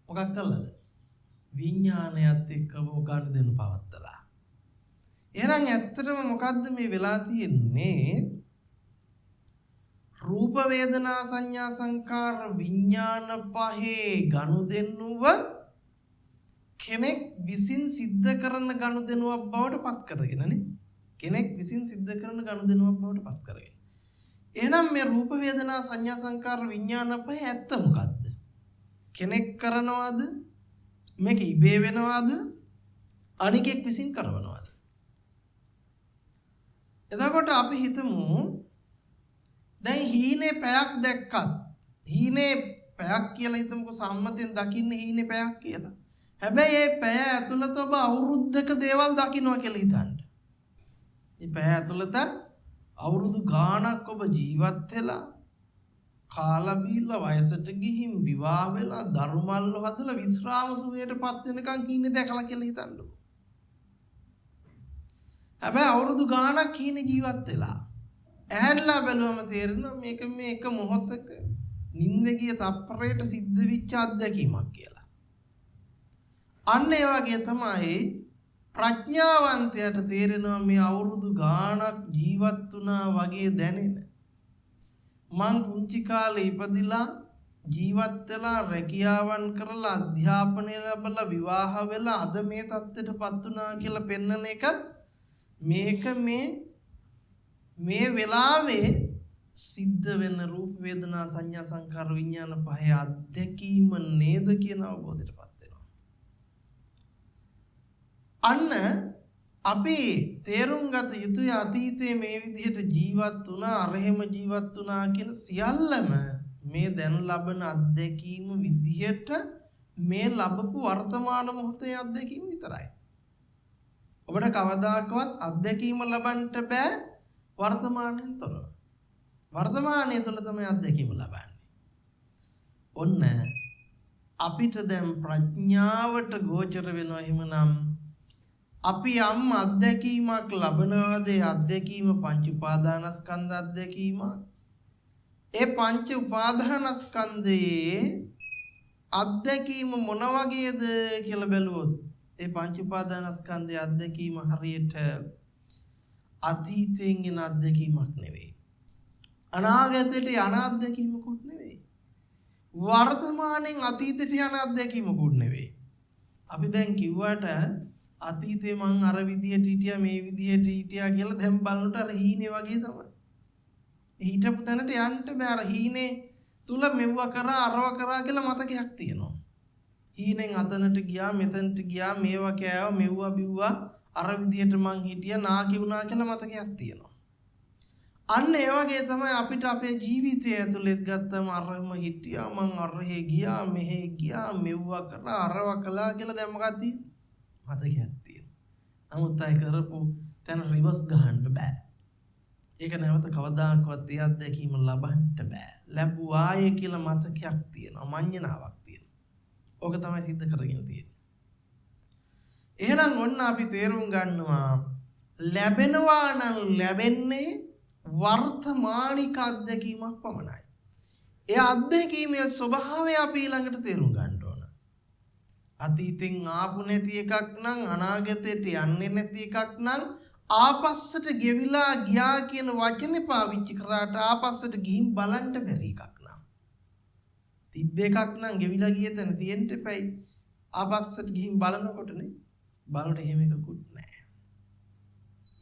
මොකක් කළාද? විඥානයත් එක්ක ගනුදෙනු පවත්තලා. එහෙනම් ඇත්තටම මොකද්ද මේ වෙලා තියෙන්නේ? රූප වේදනා සංඥා සංකාර විඥාන පහේ ගනුදෙනුව කෙනෙක් විසින් සිද්ධ කරන ගනුදෙනුවක් බවට පත් කරගෙනනේ. කෙනෙක් විසින් සිද්ධ කරන ගනුදෙනුවක් බවට පත් කරගෙන. එහෙනම් මේ රූප වේදනා සංඥා සංකාර විඥාන පහේ ඇත්ත මොකද්ද? කෙනෙක් කරනවද? මේක ඉබේ වෙනවද? අනිකෙක් විසින් කරනවද? එතකොට අපි හිතමු දැන් හීනේ පැයක් දැක්කත් හීනේ පැයක් කියලා හිතමුකෝ සම්මතයෙන් දකින්නේ හීනේ පැයක් කියලා. හැබැයි ඒ පැය ඇතුළත ඔබ අවුරුද්දක දේවල් දකින්නවා කියලා හිතන්න. මේ පැය ඇතුළත අවුරුදු ගාණක් ඔබ ජීවත් වෙලා කාලා බීලා වයසට ගිහින් විවාහ වෙලා දරුමල්ල හදලා විශ්‍රාම සුවයටපත් වෙනකන් හීනේ දැකලා කියලා හිතන්නකෝ. හැබැයි අවුරුදු ගාණක් හීනේ ජීවත් වෙලා ඇහැරලා බැලුවම තේරෙනවා මේක මේ එක මොහොතක නිින්ද ගිය තප්පරයට සිද්ධ වෙච්ච අත්දැකීමක් කියලා. අන්න ඒ වගේ තමයි ප්‍රඥාවන්තයාට තේරෙනවා මේ අවුරුදු ගාණක් ජීවත් වුණා වගේ දැනෙන. මං පුංචි කාලේ ඉපදිලා ජීවත් වෙලා රැකියාවන් කරලා අධ්‍යාපනය ලැබලා විවාහ වෙලා අද මේ තත්ත්වයටපත් වුණා කියලා පෙන්වන එක මේක මේ වෙලාවේ සිද්ධ වෙන රූප වේදනා සංඥා සංකාර විඥාන පහේ අත්දැකීම නේද කියන අවබෝධයටපත් වෙනවා. අන්න අපි තේරුම් ගත යුතුයි අතීතයේ මේ විදිහට ජීවත් වුණා අරහෙම ජීවත් වුණා කියන සියල්ලම මේ දැන් ලබන අත්දැකීම විදිහට මේ ලැබපු වර්තමාන මොහොතේ අත්දැකීම විතරයි. ඔබට කවදාකවත් අත්දැකීම ලබන්න බෑ වර්තමානයෙන් තොරව. වර්තමානයේ තුල තමයි අත්දැකීම ලබන්නේ. ඔන්න අපිට දැන් ප්‍රඥාවට ගෝචර වෙනවා එහෙමනම් අපි යම් අත්දැකීමක් ලබනවාද ඒ අත්දැකීම පංච උපාදානස්කන්ධ අත්දැකීමක්. ඒ පංච උපාදානස්කන්ධයේ අත්දැකීම මොන වගේද කියලා බැලුවොත් ඒ පංච උපාදානස්කන්ධයේ අත්දැකීම හරියට අතීතයෙන් එන අත්දැකීමක් නෙවෙයි. අනාගතයට යන අත්දැකීමකුත් නෙවෙයි. වර්තමානයෙන් අතීතයට යන අත්දැකීමකුත් නෙවෙයි. අපි දැන් කිව්වට අතීතේ මං අර විදියට හිටියා මේ විදියට හිටියා කියලා දැන් බලනකොට අර හීනේ වගේ තමයි. හිටපු තැනට යන්න බෑ. අර හීනේ තුල මෙව්ව කරා අරව කරා කියලා මතකයක් තියෙනවා. හීනෙන් අතනට ගියා මෙතනට ගියා මේවා කෑවා මෙව්වා බිව්වා අර විදියට මං හිටියා නාකි වුණා කියලා මතකයක් තියෙනවා. අන්න ඒ වගේ තමයි අපිට අපේ ජීවිතය ඇතුළෙත් ගත්තම අරම හිටියා මං අරහෙ ගියා මෙහෙ ගියා මෙව්වා කරා අරව කළා කියලා දැන් මොකක්ද මතකයක් තියෙනවා. නමුත් අය කරපු තැන රිවර්ස් ගහන්න බෑ. ඒක නැවත කවදාකවත් ඒ අත්දැකීම ලබන්න බෑ. ලැබුවායේ කියලා මතකයක් තියෙනවා මඤ්ඤණාවක් තියෙනවා. ඕක තමයි සිද්ධ කරගෙන තියෙන්නේ. එහෙනම් ඔන්න අපි තේරුම් ගන්නවා ලැබෙනවා නම් ලැබෙන්නේ වර්තමානික අත්දැකීමක් පමණයි. ඒ අත්දැකීමේ ස්වභාවය අපි ඊළඟට තේරුම් ගන්න ඕන. අතීතෙන් ආපු නැති එකක් නම් අනාගතයට යන්නේ නැති එකක් නම් ආපස්සට ගෙවිලා ගියා කියන වචනේ පාවිච්චි කරාට ආපස්සට ගිහින් බලන්න බැරි එකක් නම් තිබ්බ එකක් නම් ගෙවිලා ගිය තැන තියෙන්න එපයි ආපස්සට ගිහින් බලනකොටනේ බලන්න එහෙම එකකුත් නැහැ.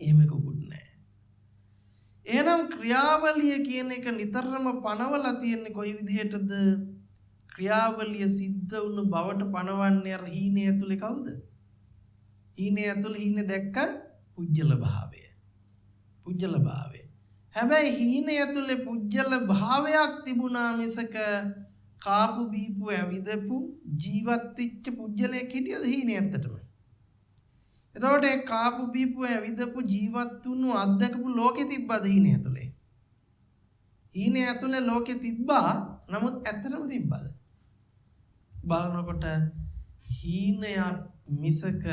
එහෙම එකකුත් නැහැ. එහෙනම් ක්‍රියාවලිය කියන එක නිතරම පනවලා තියෙන්නේ කොයි විදිහටද? ක්‍රියාවලිය සිද්ධ වුණු බවට පනවන්නේ අර හීනේ ඇතුලේ කවුද? හීනේ ඇතුලේ හීනේ දැක්ක පුජ්‍යල භාවය. පුජ්‍යල භාවය. හැබැයි හීනේ ඇතුලේ පුජ්‍යල භාවයක් තිබුණා මිසක කාපු බීපු ඇවිදපු ජීවත් වෙච්ච පුජ්‍යලයක් හිටියද හීනේ ඇත්තටම? එතකොට ඒ කාපු බීපු ඇවිදපු ජීවත් වුණු අත්දකපු ලෝකෙ තිබ්බද හීනේ ඇතුලේ? හීනේ ඇතුලේ ලෝකෙ තිබ්බා. නමුත් ඇත්තටම තිබ්බද? බලනකොට හීනයක් මිසක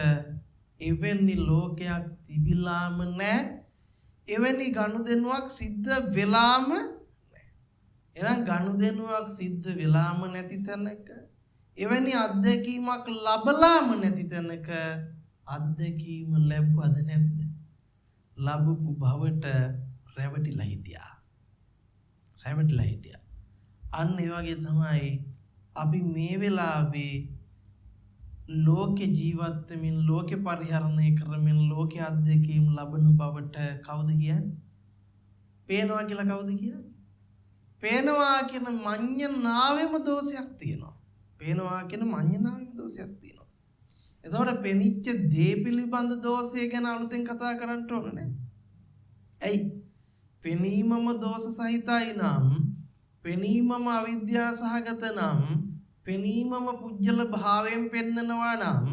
එවැනි ලෝකයක් තිබිලාම නැහැ. එවැනි ගනුදෙනුවක් සිද්ධ වෙලාම නැහැ. එහෙනම් ගනුදෙනුවක් සිද්ධ වෙලාම නැති තැනක එවැනි අත්දැකීමක් ලැබලාම නැති තැනක අත්දැකීම ලැබුවද නැද්ද? ලැබපු බවට රැවටිලා හිටියා. රැවටිලා හිටියා. අන්න ඒ වගේ තමයි අපි මේ වෙලාවේ ලෝකේ ජීවත් වෙමින් ලෝකේ පරිහරණය කරමින් ලෝකයේ අත්දැකීම් ලබන බවට කවුද කියන්නේ? පේනවා කියලා කවුද කියන්නේ? පේනවා කියන මඤ්ඤණාවෙම දෝෂයක් තියෙනවා. පේනවා කියන මඤ්ඤණාවෙම දෝෂයක් තියෙනවා. එතකොට පෙනිච්ච දේ පිළිබඳ දෝෂය ගැන අලුතෙන් කතා කරන්න ඕන නේ. ඇයි? පෙනීමම දෝෂ සහිතයි නම් පෙනීමම අවිද්‍යාව සහගත නම් පෙනීමම පුජ්‍යල භාවයෙන් පෙන්නනවා නම්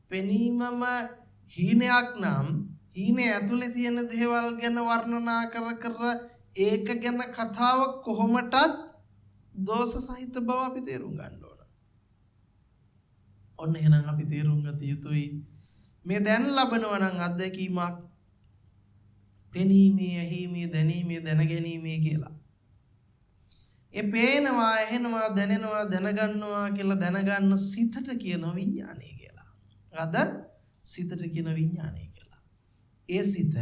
පෙනීමම හීනයක් නම් හීනේ ඇතුලේ තියෙන දේවල් ගැන වර්ණනා කර ඒක ගැන කතාව කොහොමටත් දෝෂ සහිත බව අපි තේරුම් ගන්න ඕන. ඔන්න එහෙනම් අපි තේරුම් ගත යුතුයි මේ දැන් ලබනවා නම් අත්දැකීමක් පෙනීමේ ඇහිීමේ දැනීමේ දැනගැනීමේ කියලා. ඒ පේනවා ඇහෙනවා දැනෙනවා දැනගන්නවා කියලා දැනගන්න සිතට කියන විඥානය කියලා. අද සිතට කියන විඥානය කියලා. ඒ සිත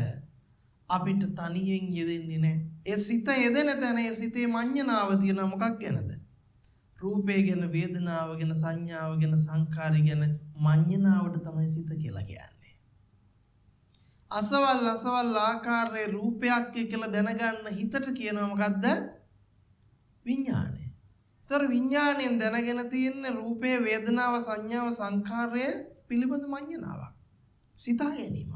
අපිට තනියෙන් යෙදෙන්නේ නැහැ. ඒ සිත යෙදෙන තැන ඒ සිතේ මඤ්ඤණාව තියෙන මොකක් ගැනද? රූපේ ගැන, වේදනාව ගැන, සංඥාව ගැන, සංකාරය ගැන මඤ්ඤණාවට තමයි සිත කියලා කියන්නේ. අසවල් ආකාරයේ රූපයක් කියලා දැනගන්න හිතට කියනවා මොකද්ද? විඥානය. ඒතර විඥාණයෙන් දැනගෙන තියෙන රූපේ, වේදනාව, සංඥාව, සංකාරය පිළිබඳ මඤ්ඤණාවක්. සිතා ගැනීම.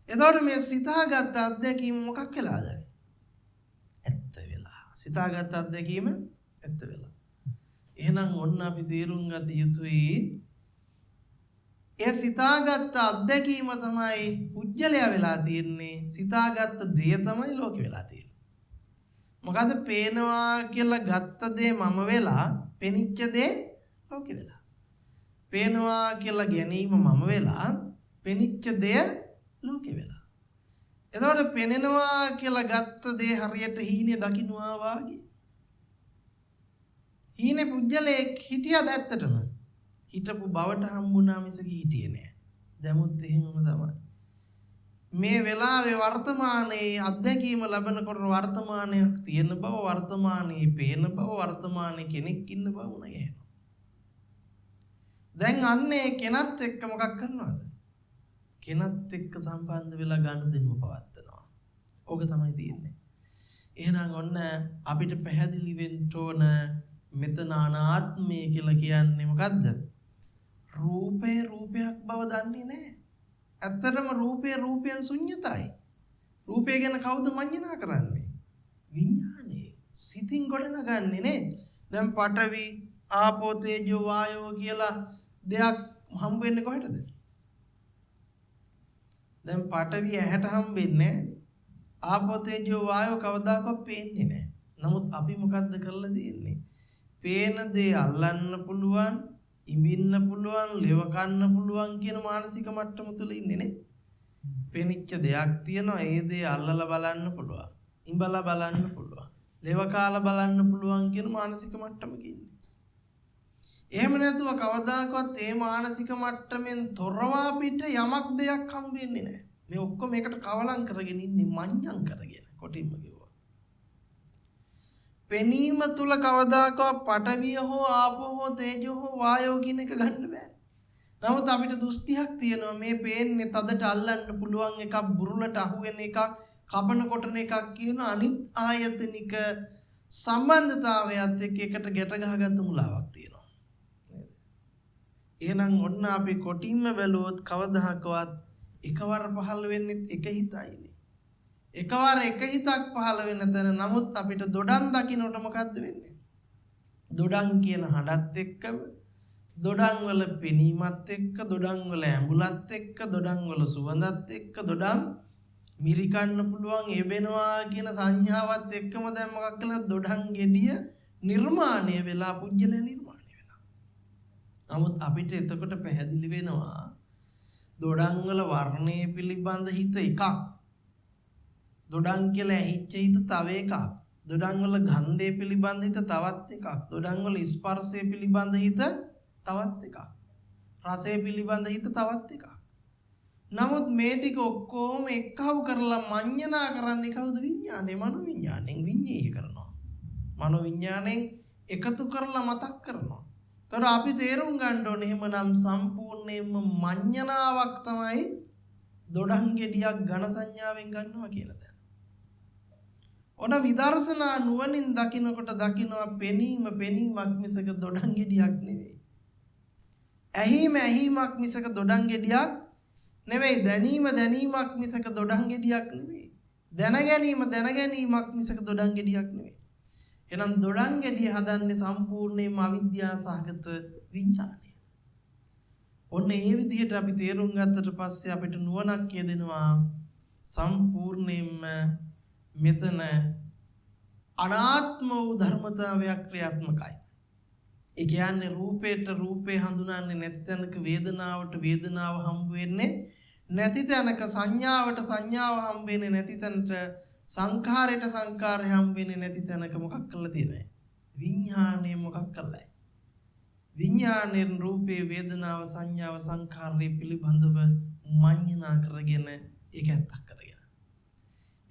එතකොට මේ සිතාගත් අත්දැකීම මොකක් වෙලාද? ඇත්ත වෙලා. සිතාගත් අත්දැකීම ඇත්ත වෙලා. එහෙනම් ඔන්න අපි තේරුම් ගත යුතුයි ඒ සිතාගත් අත්දැකීම තමයි පුජ්‍යලයා වෙලා තියෙන්නේ. සිතාගත් දේ තමයි ලෝකෙ වෙලා තියෙන්නේ. මොකද පේනවා කියලා ගත්ත දේ මම වෙලා පෙනිච්ච දේ ලෝකෙ වෙලා. පේනවා කියලා ගැනීම මම වෙලා පෙනිච්ච දේ ලෝකෙ වෙලා. එතකොට පෙනෙනවා කියලා ගත්ත දේ හරියට හීනේ දකින්නවා වාගේ. හීනේ පුජ්‍යලයක් හිටියද ඇත්තටම? හිටපු බවට හම්බුණා මිසක හිටියේ නෑ. දැමුත් එහෙමම තමයි. මේ වෙලාවේ වර්තමානයේ අත්දැකීම ලැබනකොට වර්තමානයක් තියෙන බව, වර්තමානයේ පේන බව, වර්තමානයේ කෙනෙක් ඉන්න බව උණ ගහනවා. දැන් අන්නේ කෙනත් එක්ක මොකක් කරනවද? කෙනත් එක්ක සම්බන්ධ වෙලා ගනුදෙනුව පවත්වනවා. ඕක තමයි තියෙන්නේ. එහෙනම් ඔන්න අපිට පැහැදිලි වෙන්න ඕන මෙතන අනාත්මය කියලා කියන්නේ මොකද්ද? රූපේ රූපයක් බව දන්නේ නැහැ. ඇත්තටම රූපේ රූපයෙන් ශුන්‍යතයි. රූපය ගැන කවුද මඤ්ඤණා කරන්නේ? විඥානේ. සිතින් ගොඩනගන්නේ නේ. දැන් පඨවි, ආපෝ, තේජෝ, වායෝ කියලා දෙයක් හම්බ වෙන්නේ කොහෙටද? දැන් පඨවි ඇහැට හම්බෙන්නේ නැහැ. ආපෝ, තේජෝ, වායෝ කවදාකවත් පේන්නේ නැහැ. නමුත් අපි මොකද්ද කරලා තියෙන්නේ? පේන දේ අල්ලන්න පුළුවන්, ඉඹින්න පුළුවන්, ලෙව කන්න පුළුවන් කියන මානසික මට්ටම තුල ඉන්නේ නේ. පෙනිච්ච දෙයක් තියෙනවා, ඒ දේ අල්ලලා බලන්න පුළුවන්, ඉඹලා බලන්න පුළුවන්, ලෙව කාලා බලන්න පුළුවන් කියන මානසික මට්ටමක ඉන්නේ. එහෙම නැතුව කවදාකවත් ඒ මානසික මට්ටමින් තොරව අපිට යමක් දෙයක් හම් වෙන්නේ නැහැ. මේ ඔක්කොම එකට කවලම් කරගෙන ඉන්නේ මඤ්ඤම් කරගෙන. කොටින්ම කිව්වා. පෙනීම තුල කවදාකවත් පඨවිය හෝ ආපෝ හෝ තේජෝ හෝ වායෝ කියන එක ගන්න බෑ. නමුත් අපිට දෘෂ්ටියක් තියෙනවා මේ පේන්නේ තදට අල්ලන්න පුළුවන් එකක්, බුරුලට අහු වෙන එකක්, කපන කොටන එකක් කියන අනිත් ආයතනික සම්බන්ධතාවයත් එක්ක එකට ගැට ගහගත්තු මුලාවක් තියෙනවා. නේද? එහෙනම් ඔන්න අපි කොටින්ම බැලුවොත් කවදාහකවත් එකවර පහළ වෙන්නේ එක හිතයිනේ. එකවර එක හිතක් පහළ වෙන තැන නමුත් අපිට දොඩම් දකින්නට මොකද්ද වෙන්නේ? දොඩම් කියන හඬත් එක්කම, දොඩම් වල පෙනීමත් එක්ක, දොඩම් වල ඇඹුලත් එක්ක, දොඩම් වල සුවඳත් එක්ක, දොඩම් මිරිකන්න පුළුවන් එබෙනවා කියන සංඥාවත් එක්කම දැන් මොකක් කළා? දොඩම් ගෙඩිය නිර්මාණය වෙලා, පුජ්‍යල නිර්මාණය වෙලා. නමුත් අපිට එතකොට පැහැදිලි වෙනවා දොඩම් වල වර්ණය පිළිබඳ හිත එකක්, දොඩම් කියලා ඇහිච්ච හිත තව එකක්, දොඩම් වල ගන්ධය පිළිබඳ හිත තවත් එකක්, දොඩම් වල ස්පර්ශය පිළිබඳ හිත තවත් එකක්, රසය පිළිබඳ හිත තවත් එකක්. නමුත් මේ ටික ඔක්කොම එක්කව කරලා මඤ්ඤණා කරන්නේ කවුද? විඥානේ. මනෝ විඥාණයෙන් විඤ්ඤාණය කරනවා. මනෝ විඥාණයෙන් එකතු කරලා මතක් කරනවා. ඒතර අපි තේරුම් ගන්න ඕනේ එහෙමනම් සම්පූර්ණයෙන්ම මඤ්ඤණාවක් තමයි දොඩම් ගෙඩියක් ඝන සංඥාවෙන් ගන්නවා කියලා දැන්. ඔන විදර්ශනා නුවණින් දකින්නකොට දකින්නවා පෙනීමක් මිසක දොඩම් ගෙඩියක් නෙවෙයි. ඇහිමක් මිසක දොඩම් ගෙඩියක් නෙවෙයි. දැනීමක් මිසක දොඩම් ගෙඩියක් නෙවෙයි. දැනගැනීමක් මිසක දොඩම් ගෙඩියක් නෙවෙයි. එහෙනම් දොඩම් ගෙඩිය හදන්නේ සම්පූර්ණයෙන්ම අවිද්‍යාව සහගත විඥානය. ඔන්න ඒ විදිහට අපි තේරුම් ගත්තට පස්සේ අපිට නුවණක් කියදෙනවා සම්පූර්ණයෙන්ම මෙතන අනාත්ම වූ ධර්මතාවයක් ක්‍රියාත්මකයි. ඒ කියන්නේ රූපේට රූපේ හඳුනන්නේ නැති තැනක වේදනාවට වේදනාව හම්බ වෙන්නේ නැති තැනක, සංඥාවට සංඥාව හම්බ වෙන්නේ නැති තැනට, සංඛාරයට සංඛාරය හම්බ වෙන්නේ නැති තැනක මොකක් කරලා තියෙනවද? විඥාණය මොකක් කළායි? විඥාණයෙන් රූපේ, වේදනාව, සංඥාව, සංඛාරය පිළිබඳව මඤ්ඤණා කරගෙන ඒක ඇත්තක් කරගෙන.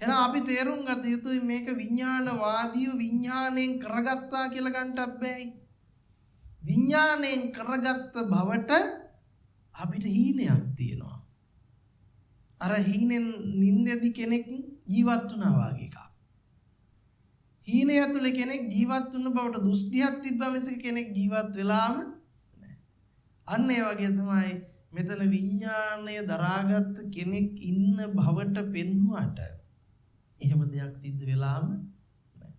එහෙනම් අපි තේරුම් ගත යුතුයි මේක විඥානවාදීව විඥාණයෙන් කරගත්තා කියලා ගන්නට බෑයි. විඥාණයෙන් කරගත්ත බවට අපිට හීනයක් තියෙනවා. අර හීනෙන් නින්දෙදි කෙනෙක් ජීවත් වුණා වගේ එකක්. හීනය ඇතුලේ කෙනෙක් ජීවත් වුණ බවට දෘෂ්ටියක් තිබ්බා මිසක කෙනෙක් ජීවත් වෙලාම නැහැ. අන්න ඒ වගේ තමයි මෙතන විඥාණය දරාගත් කෙනෙක් ඉන්න බවට පෙන්වුවට එහෙම දෙයක් සිද්ධ වෙලාම නැහැ.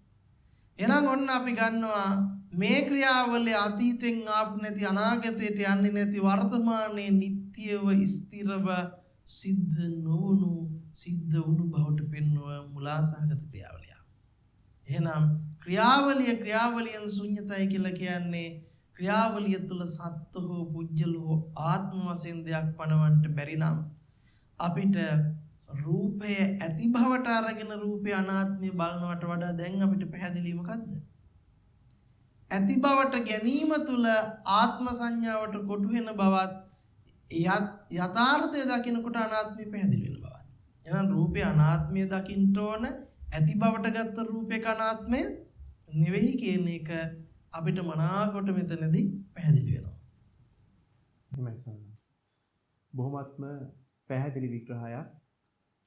එහෙනම් ඔන්න අපි ගන්නවා මේ ක්‍රියාවලිය අතීතෙන් ආපු නැති, අනාගතයට යන්නේ නැති, වර්තමානයේ නිට්ටියව ස්ථිරව සිද්ධ නොවුණු, සිද්ධ වුණු බවට පෙන්වන මුලාසහගත ක්‍රියාවලිය. එහෙනම් ක්‍රියාවලියෙන් ශුන්‍යතයි කියලා කියන්නේ ක්‍රියාවලිය තුල සත්ත්ව හෝ පුජ්‍යල හෝ ආත්ම වශයෙන් දෙයක් පනවන්න බැරි නම් අපිට රූපය ඇති බවට අරගෙන රූපය අනාත්මය බලනවට වඩා දැන් අපිට පැහැදිලි මොකද්ද? ඇති බවට ගැනීම තුල ආත්ම සංඥාවට කොටු වෙන බවත් යථාර්ථය දකිනකොට අනාත්මය පැහැදිලි වෙන බවත්. එහෙනම් රූපේ අනාත්මය දකින්න ඕන, ඇති බවට ගත්ත රූපේ අනාත්මය නෙවෙයි කියන එක අපිට මනාකොට මෙතනදී පැහැදිලි වෙනවා. එහෙමයි සන්නස්. බොහොමත්ම පැහැදිලි විග්‍රහයක්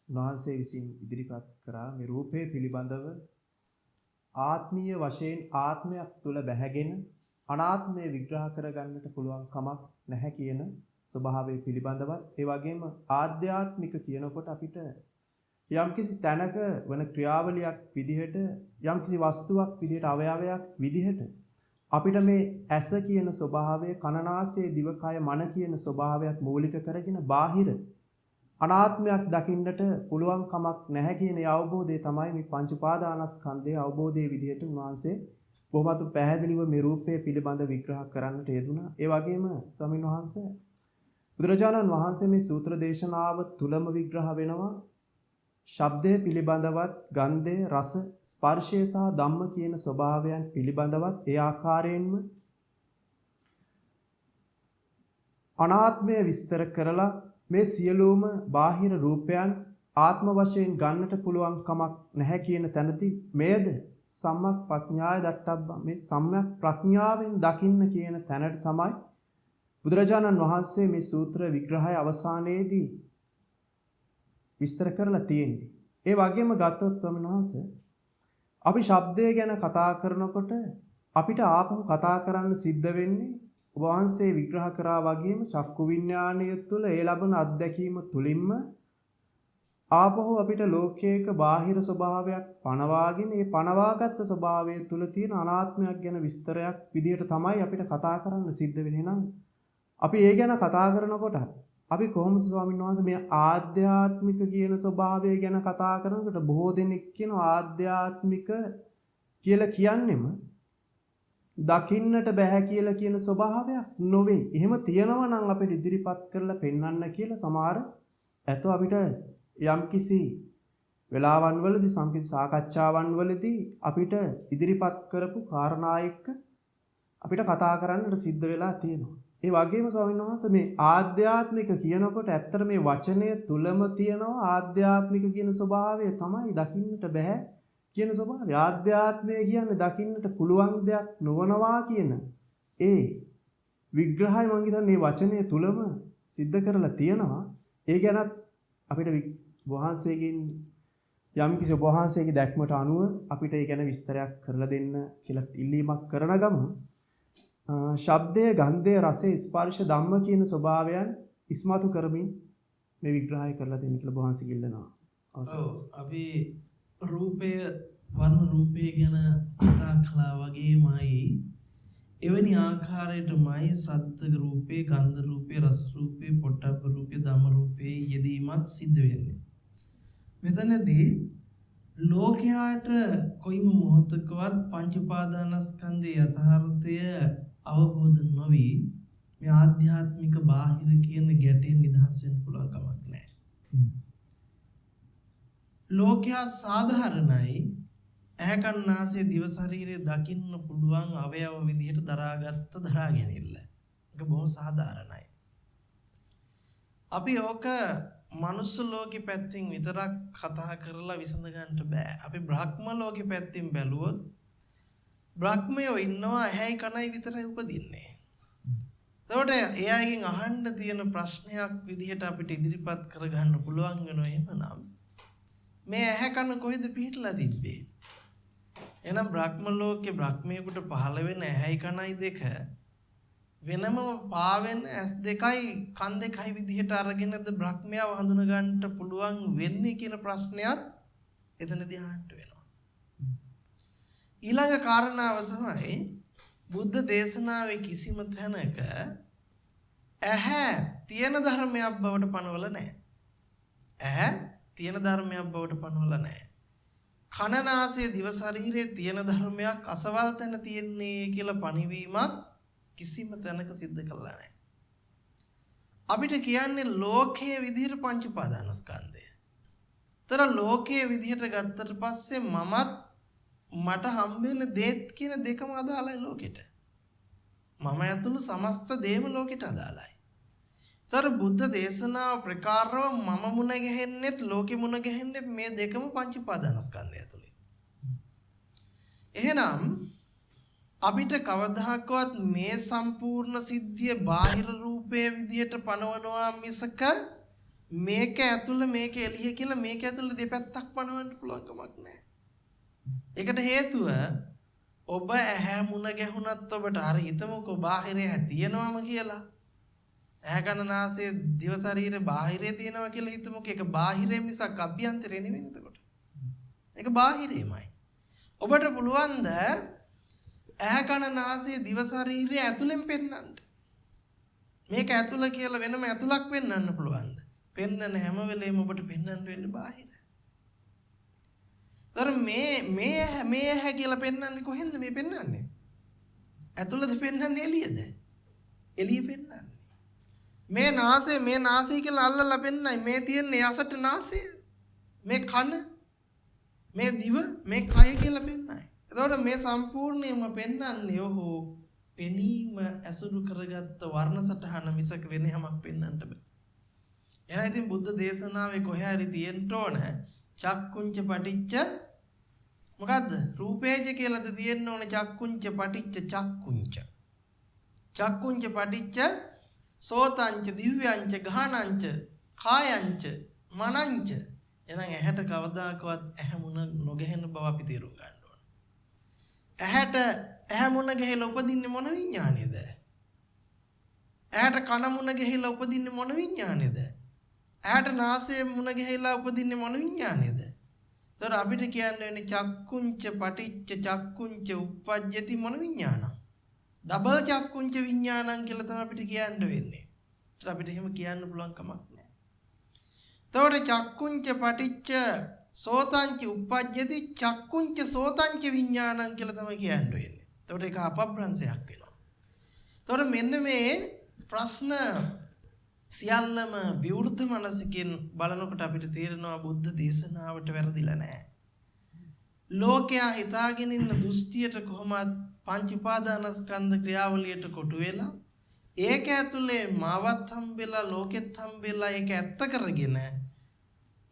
උන්වහන්සේ විසින් ඉදිරිපත් කරා මේ රූපය පිළිබඳව ආත්මීය වශයෙන් ආත්මයක් තුල බැහැගෙන අනාත්මය විග්‍රහ කරගන්නට පුළුවන් කමක් නැහැ කියන ස්වභාවය පිළිබඳවත් ඒ වගේම ආධ්‍යාත්මික කියනකොට අපිට යම්කිසි තැනක වන ක්‍රියාවලියක් විදිහට යම්කිසි වස්තුවක් විදිහට අවයවයක් විදිහට අපිට මේ ඇස කියන ස්වභාවය කනනාසය දිවකය මන කියන ස්වභාවයක් මූලික කරගෙන බාහිර අනාත්මයක් දකින්නට පුළුවන් කමක් නැහැ කියන අවබෝධය තමයි මේ පංච උපාදානස්කන්ධයේ අවබෝධයේ විදිහට උන්වහන්සේ බොහොමත් පැහැදිලිව මේ රූපය පිළිබඳ විග්‍රහ කරන්නට යෙදුණා. ඒ වගේම ස්වාමීන් වහන්සේ බුදුරජාණන් වහන්සේ මේ සූත්‍ර දේශනාව තුලම විග්‍රහ වෙනවා ශබ්දය පිළිබඳවත් ගන්ධය රස ස්පර්ශය සහ ධම්ම කියන ස්වභාවයන් පිළිබඳවත් ඒ ආකාරයෙන්ම අනාත්මය විස්තර කරලා මේ සියලුම බාහිර රූපයන් ආත්ම වශයෙන් ගන්නට පුළුවන් කමක් නැහැ කියන තැනදී මේද සම්‍යක් ප්‍රඥාය දක්ටබ්බා මේ සම්‍යක් ප්‍රඥාවෙන් දකින්න කියන තැනට තමයි බුදුරජාණන් වහන්සේ මේ සූත්‍ර විග්‍රහය අවසානයේදී විස්තර කරලා තියෙන්නේ. ඒ වගේම ගත්තොත් ස්වාමීන් වහන්සේ අපි ශබ්දය ගැන කතා කරනකොට අපිට ආපහු කතා කරන්න සිද්ධ වෙන්නේ ඔබ වහන්සේ විග්‍රහ කරා වගේම චක්කු විඥානය තුළ ඒ ලබන අත්දැකීම තුලින්ම ආපහු අපිට ලෝකයක බාහිර ස්වභාවයක් පනවාගෙන ඒ පනවාගත් ස්වභාවය තුළ තියෙන අනාත්මයක් ගැන විස්තරයක් විදිහට තමයි අපිට කතා කරන්න සිද්ධ වෙන්නේ. නම් අපි ඒ ගැන කතා කරනකොට අපි කොහොමද ස්වාමීන් වහන්සේ මේ ආධ්‍යාත්මික කියන ස්වභාවය ගැන කතා කරනකොට බොහෝ දෙනෙක් කියන ආධ්‍යාත්මික කියලා කියන්නෙම දකින්නට බෑ කියලා කියන ස්වභාවයක් නොවේ. එහෙම තියනවා නම් අපිට ඉදිරිපත් කරලා පෙන්වන්න කියලා සමහර ඇතෝ අපිට යම්කිසි වෙලාවන් වලදී සම්පූර්ණ සාකච්ඡාවන් වලදී අපිට ඉදිරිපත් කරපු කාරණා එක්ක අපිට කතා කරන්නට සිද්ධ වෙලා තියෙනවා. ඒ වගේම ස්වාමීන් වහන්සේ මේ ආධ්‍යාත්මික කියනකොට ඇත්තට මේ වචනය තුලම තියෙනවා ආධ්‍යාත්මික කියන ස්වභාවය තමයි දකින්නට බෑ කියන ස්වභාවය. ආධ්‍යාත්මය කියන්නේ දකින්නට පුළුවන් දෙයක් නොවනවා කියන ඒ විග්‍රහය මම හිතන්නේ මේ වචනය තුලම सिद्ध කරලා තියෙනවා. ඒ ගැනත් අපිට වහන්සේගෙන් යම්කිසි වහන්සේගේ දැක්මට අනුව අපිට ඒ ගැන විස්තරයක් කරලා දෙන්න කියලා ඉල්ලීමක් කරන ගමන් ශබ්දය ගන්ධය රසය ස්පර්ශ ධම්ම කියන ස්වභාවයන් ඉස්මතු කරමින් මේ විග්‍රහය කරලා දෙන්න කියලා වහන්සේ ඉල්ලනවා. අපි රූපය වර්ණ රූපය ගැන කතා කළා වගේමයි එවැනි ආකාරයටමයි සත්ත්ව රූපේ ගන්ධ රූපේ රස රූපේ පොට්ටබ්බ රූපේ ධම්ම රූපේ යෙදීමත් සිද්ධ වෙන්නේ. මෙතනදී ලෝකයාට කොයිම මොහොතකවත් පංච උපාදානස්කන්ධයේ යථාර්ථය අවබෝධ නොවි මේ ආධ්‍යාත්මික බාහිර කියන ගැටෙන් නිදහස් වෙන්න පුළුවන් කමක් නැහැ. ලෝකයා සාධාරණයි ඇහැ කන නාසය දිව ශරීරය දකින්න පුළුවන් අවයව විදිහට දරාගත්ත දරාගෙනilla. ඒක බොහොම සාධාරණයි. අපි ඕක මනුස්ස ලෝකෙ පැත්තෙන් විතරක් කතා කරලා විසඳ ගන්නට බෑ. අපි බ්‍රහ්ම ලෝකෙ පැත්තෙන් බැලුවොත් බ්‍රහ්මයෝ ඉන්නවා ඇහැයි කනයි විතරයි උපදින්නේ. එතකොට එයාගෙන් අහන්න තියෙන ප්‍රශ්නයක් විදිහට අපිට ඉදිරිපත් කරගන්න පුළුවන් වෙනවා එහෙමනම් මේ ඇහැ කන කොහෙද පිහිටලා තිබ්බේ? එහෙනම් බ්‍රහ්ම ලෝකේ බ්‍රහ්මයෙකුට පහළ වෙන ඇහැයි කනයි දෙක වෙනම පාවෙන ඇස් දෙකයි කන් දෙකයි විදිහට අරගෙනද බ්‍රහ්මයාව හඳුන ගන්නට පුළුවන් වෙන්නේ කියන ප්‍රශ්නයත් එතනදී අහන්න වෙනවා. ඊළඟ කාරණාව තමයි බුද්ධ දේශනාවේ කිසිම තැනක ඇහැ තියෙන ධර්මයක් බවට පනවල නැහැ. ඇහැ තියෙන ධර්මයක් බවට පනවල නැහැ. කන නාසය දිව ශරීරයේ තියෙන ධර්මයක් අසවල් තැන තියෙන්නේ කියලා පණිවීමක් කිසිම තැනක සිද්ධ කළා නැහැ. අපිට කියන්නේ ලෝකයේ විදිහට පංච උපාදානස්කන්ධය. තර ලෝකයේ විදිහට ගත්තට පස්සේ මමත් මට හම්බෙන දේත් කියන දෙකම අදාළයි ලෝකෙට. මම ඇතුළු සමස්ත දේම ලෝකෙට අදාළයි. තර බුද්ධ දේශනාව ප්‍රකාරව මම මුණ ගැහෙන්නෙත් ලෝකෙ මුණ ගැහෙන්නෙත් මේ දෙකම පංච උපාදානස්කන්ධය ඇතුළේ. එහෙනම් අපිට කවදාකවත් මේ සම්පූර්ණ සිද්ධිය බාහිර රූපයේ විදියට පනවනවා මිසක මේක ඇතුළ මේක එළිය කියලා මේක ඇතුළ දෙපැත්තක් පනවන්න පුළුවන් කමක් නැහැ. ඒකට හේතුව ඔබ ඇහැ මුණ ගැහුණත් ඔබට අර හිතමුකෝ බාහිරේ තියෙනවම කියලා. ඇහැ කන නාසය දිව ශරීරේ බාහිරේ තියෙනවා කියලා හිතමුකෝ. ඒක බාහිරේ මිසක් අභ්‍යන්තරේ නෙවෙයි එතකොට. ඒක බාහිරේමයි. ඔබට පුළුවන් ද ඇහැ කන නාසය දිව ශරීරය ඇතුලෙන් පෙන්වන්න. මේක ඇතුල කියලා වෙනම ඇතුලක් පෙන්වන්න පුළුවන්ද? පෙන්වන හැම වෙලේම ඔබට පෙන්වන්න වෙන්නේ බාහිර. තර මේ ඇහැ කියලා පෙන්වන්නේ කොහෙන්ද මේ පෙන්වන්නේ? ඇතුලද පෙන්වන්නේ එළියද? එළිය පෙන්වන්නේ. මේ නාසය කියලා අල්ලලා පෙන්නයි මේ තියෙන්නේ යසට නාසය. මේ කන මේ දිව මේ කය කියලා පෙන්නයි. එතකොට මේ සම්පූර්ණයෙන්ම පෙන්වන්නේ ඔහු පෙනීම ඇසුරු කරගත්ත වර්ණ සටහන මිසක වෙන හැමක් පෙන්වන්න බෑ. එහෙනම් ඉතින් බුද්ධ දේශනාවේ කොහේ හරි තියෙන්න ඕන චක්කුංච පටිච්ච මොකද්ද? රූපේජ කියලාද තියෙන්න ඕන චක්කුංච පටිච්ච චක්කුංච. චක්කුංච පටිච්ච සෝතංච දිව්‍යංච ගහනංච කායංච මනංච. එහෙනම් ඇහැට කවදාකවත් ඇහැ මුණ නොගැහෙන බව අපි තේරුම් ගන්න ඕන. ඇහැ මුණ ගැහිලා උපදින්නේ මොන විඥානේද? ඇහැට කන මුණ ගැහිලා උපදින්නේ මොන විඥානේද? ඇහැට නාසය මුණ ගැහිලා උපදින්නේ මොන විඥානේද? ඒතර අපිට කියන්න වෙන්නේ චක්කුංච පටිච්ච චක්කුංච උප්පජ්ජති මොන විඥානං? ඩබල් චක්කුංච විඥානං කියලා තමයි අපිට කියන්න වෙන්නේ. ඒතර අපිට එහෙම කියන්න පුළුවන් කමක් නැහැ. එතකොට චක්කුංච පටිච්ච සෝතංච උප්පජ්ජති චක්කුංච සෝතංච විඥානං කියලා තමයි කියන්න වෙන්නේ. එතකොට ඒක අපබ්‍රංශයක් වෙනවා. එතකොට මෙන්න මේ ප්‍රශ්න සියල්ලම විවෘත මනසකින් බලනකොට අපිට තේරෙනවා බුද්ධ දේශනාවට වැරදිලා නැහැ. ලෝකයා හිතාගෙන ඉන්න දෘෂ්ටියට කොහොමද පංච උපාදානස්කන්ධ ක්‍රියාවලියට කොටු වෙලා ඒක ඇතුලේ මාවත් හම්බෙලා ලෝකෙත් හම්බෙලා ඒක ඇත්ත කරගෙන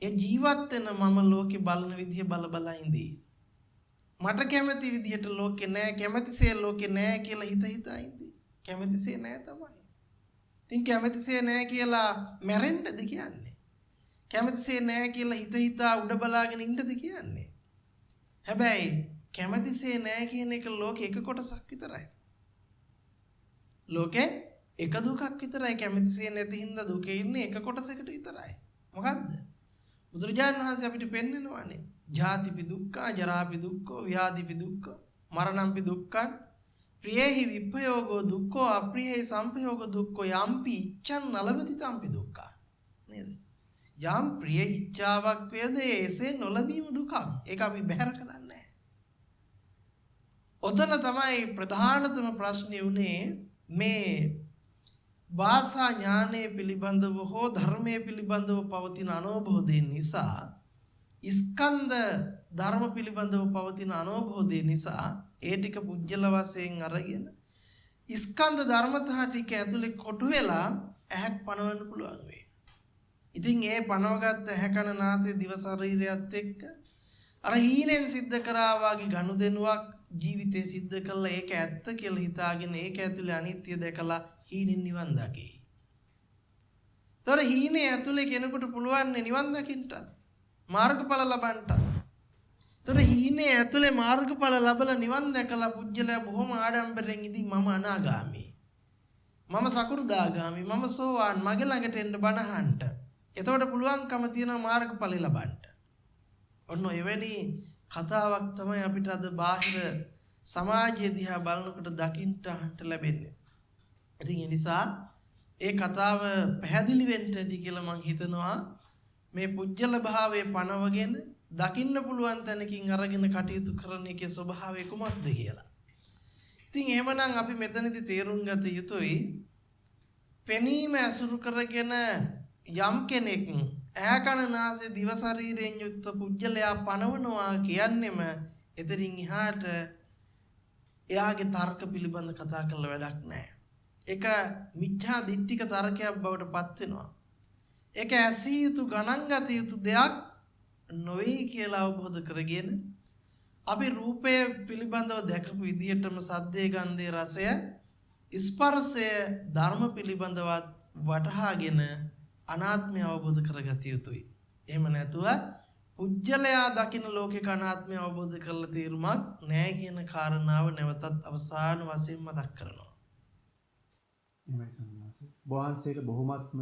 ඒ ජීවත් වෙන මම ලෝකේ බලන විදිය බල ඉඳී. මට කැමති විදියට ලෝකේ නෑ කැමතිසේ ලෝකේ නෑ කියලා හිතා ඉඳී. කැමතිසේ නෑ තමයි. ඉතින් කැමතිසේ නෑ කියලා මැරෙන්නද කියන්නේ? කැමතිසේ නෑ කියලා හිතා උඩ බලාගෙන ඉන්නද කියන්නේ? හැබැයි කැමතිසේ නෑ කියන එක ලෝකේ එක කොටසක් විතරයි. ලෝකේ එක දුකක් විතරයි. කැමතිසේ නැති හින්දා දුකේ ඉන්නේ එක කොටසකට විතරයි. මොකද්ද? බුදුරජාණන් වහන්සේ අපිට පෙන්නනවානේ. ජාතිපි දුක්ඛ, ජරාපි දුක්ඛ, ව්‍යාධිපි දුක්ඛ, මරණම්පි දුක්ඛං, ප්‍රියේහි විප්පයෝගෝ දුක්ඛෝ, අප්‍රියේහි සම්පයෝගෝ දුක්ඛෝ, යම්පි ඉච්ඡන් නලබති තම්පි දුක්ඛ. නේද? යම් ප්‍රිය ඉච්ඡාවක් වේද එසේ නොලබීම දුකක්. ඒක අපි බැහැර කරන්නේ නැහැ. ඔතන තමයි ප්‍රධානතම ප්‍රශ්නේ උනේ මේ භාෂා ඥානයේ පිළිබඳව හෝ ධර්මයේ පිළිබඳව පවතින අනෝබෝධය නිසා ස්කන්ධ ධර්ම පිළිබඳව පවතින අනෝබෝධය නිසා ඒ ටික පුජ්‍යල වශයෙන් අරගෙන ස්කන්ධ ධර්මතා ටික ඇතුලේ කොටු වෙලා ඇහැක් පනවන්න පුළුවන් වෙයි. ඉතින් ඒ පනවගත්ත ඇහැ කන නාසය දිව ශරීරයත් එක්ක අර හීනෙන් සිද්ධ කරා වගේ ගනුදෙනුවක් ජීවිතේ සිද්ධ කළා ඒක ඇත්ත කියලා හිතාගෙන ඒක ඇතුලේ අනිත්‍ය දැකලා හීනෙන් නිවන් දකි. තොර හීනේ ඇතුලේ කෙනෙකුට පුළුවන් නිවන් දකින්නට මාර්ගඵල ලබන්නට. තොර හීනේ ඇතුලේ මාර්ගඵල ලැබලා නිවන් දැකලා පුජ්‍යලයා බොහොම ආඩම්බරෙන් ඉදී මම අනාගාමී. මම සකු르දාගාමී. මම සෝවාන් මගේ ළඟට එන්න බණහන්ට. එතකොට පුළුවන්කම තියෙනවා මාර්ගඵල ලබන්න. ඔන්න එවැනි කතාවක් තමයි අපිට අද බාහිර සමාජයේ දිහා බලනකොට දකින්නට අහන්න ලැබෙන්නේ. ඉතින් ඒ නිසා ඒ කතාව පැහැදිලි වෙන්න ඇති කියලා මම හිතනවා. මේ පුජ්‍යල භාවයේ පනවගෙන දකින්න පුළුවන් තැනකින් අරගෙන කටයුතු කරන එකේ ස්වභාවය කුමක්ද කියලා. ඉතින් එහෙමනම් අපි මෙතනදී තේරුම් ගත යුතුයි පෙනීම ඇසුරු කරගෙන යම් කෙනෙක් ඇහැ කන නාසය දිව ශරීරයෙන් යුක්ත පුජ්‍යලයා පනවනවා කියන්නේම එතනින් එහාට එයාගේ තර්ක පිළිබඳ කතා කරලා වැඩක් නැහැ. ඒක මිච්ඡා දිට්ඨික තර්කයක් බවට පත් වෙනවා. ඒක ඇසිය යුතු ගණන් ගත යුතු දෙයක් නොවේ කියලා අවබෝධ කරගෙන අපි රූපය පිළිබඳව දැකපු විදිහටම සද්දේ ගන්ධේ රසය ස්පර්ශය ධර්ම පිළිබඳව වටහාගෙන අනාත්මය අවබෝධ කරගත යුතුයි. එහෙම නැතුව පුජ්‍යලයා දකින ලෝකේ අනාත්මය අවබෝධ කරලා තීරුමක් නැහැ කියන කාරණාව නැවතත් අවසාන වශයෙන් මතක් කරනවා. එහෙමයි සම්මාස. වහන්සේට බොහොමත්ම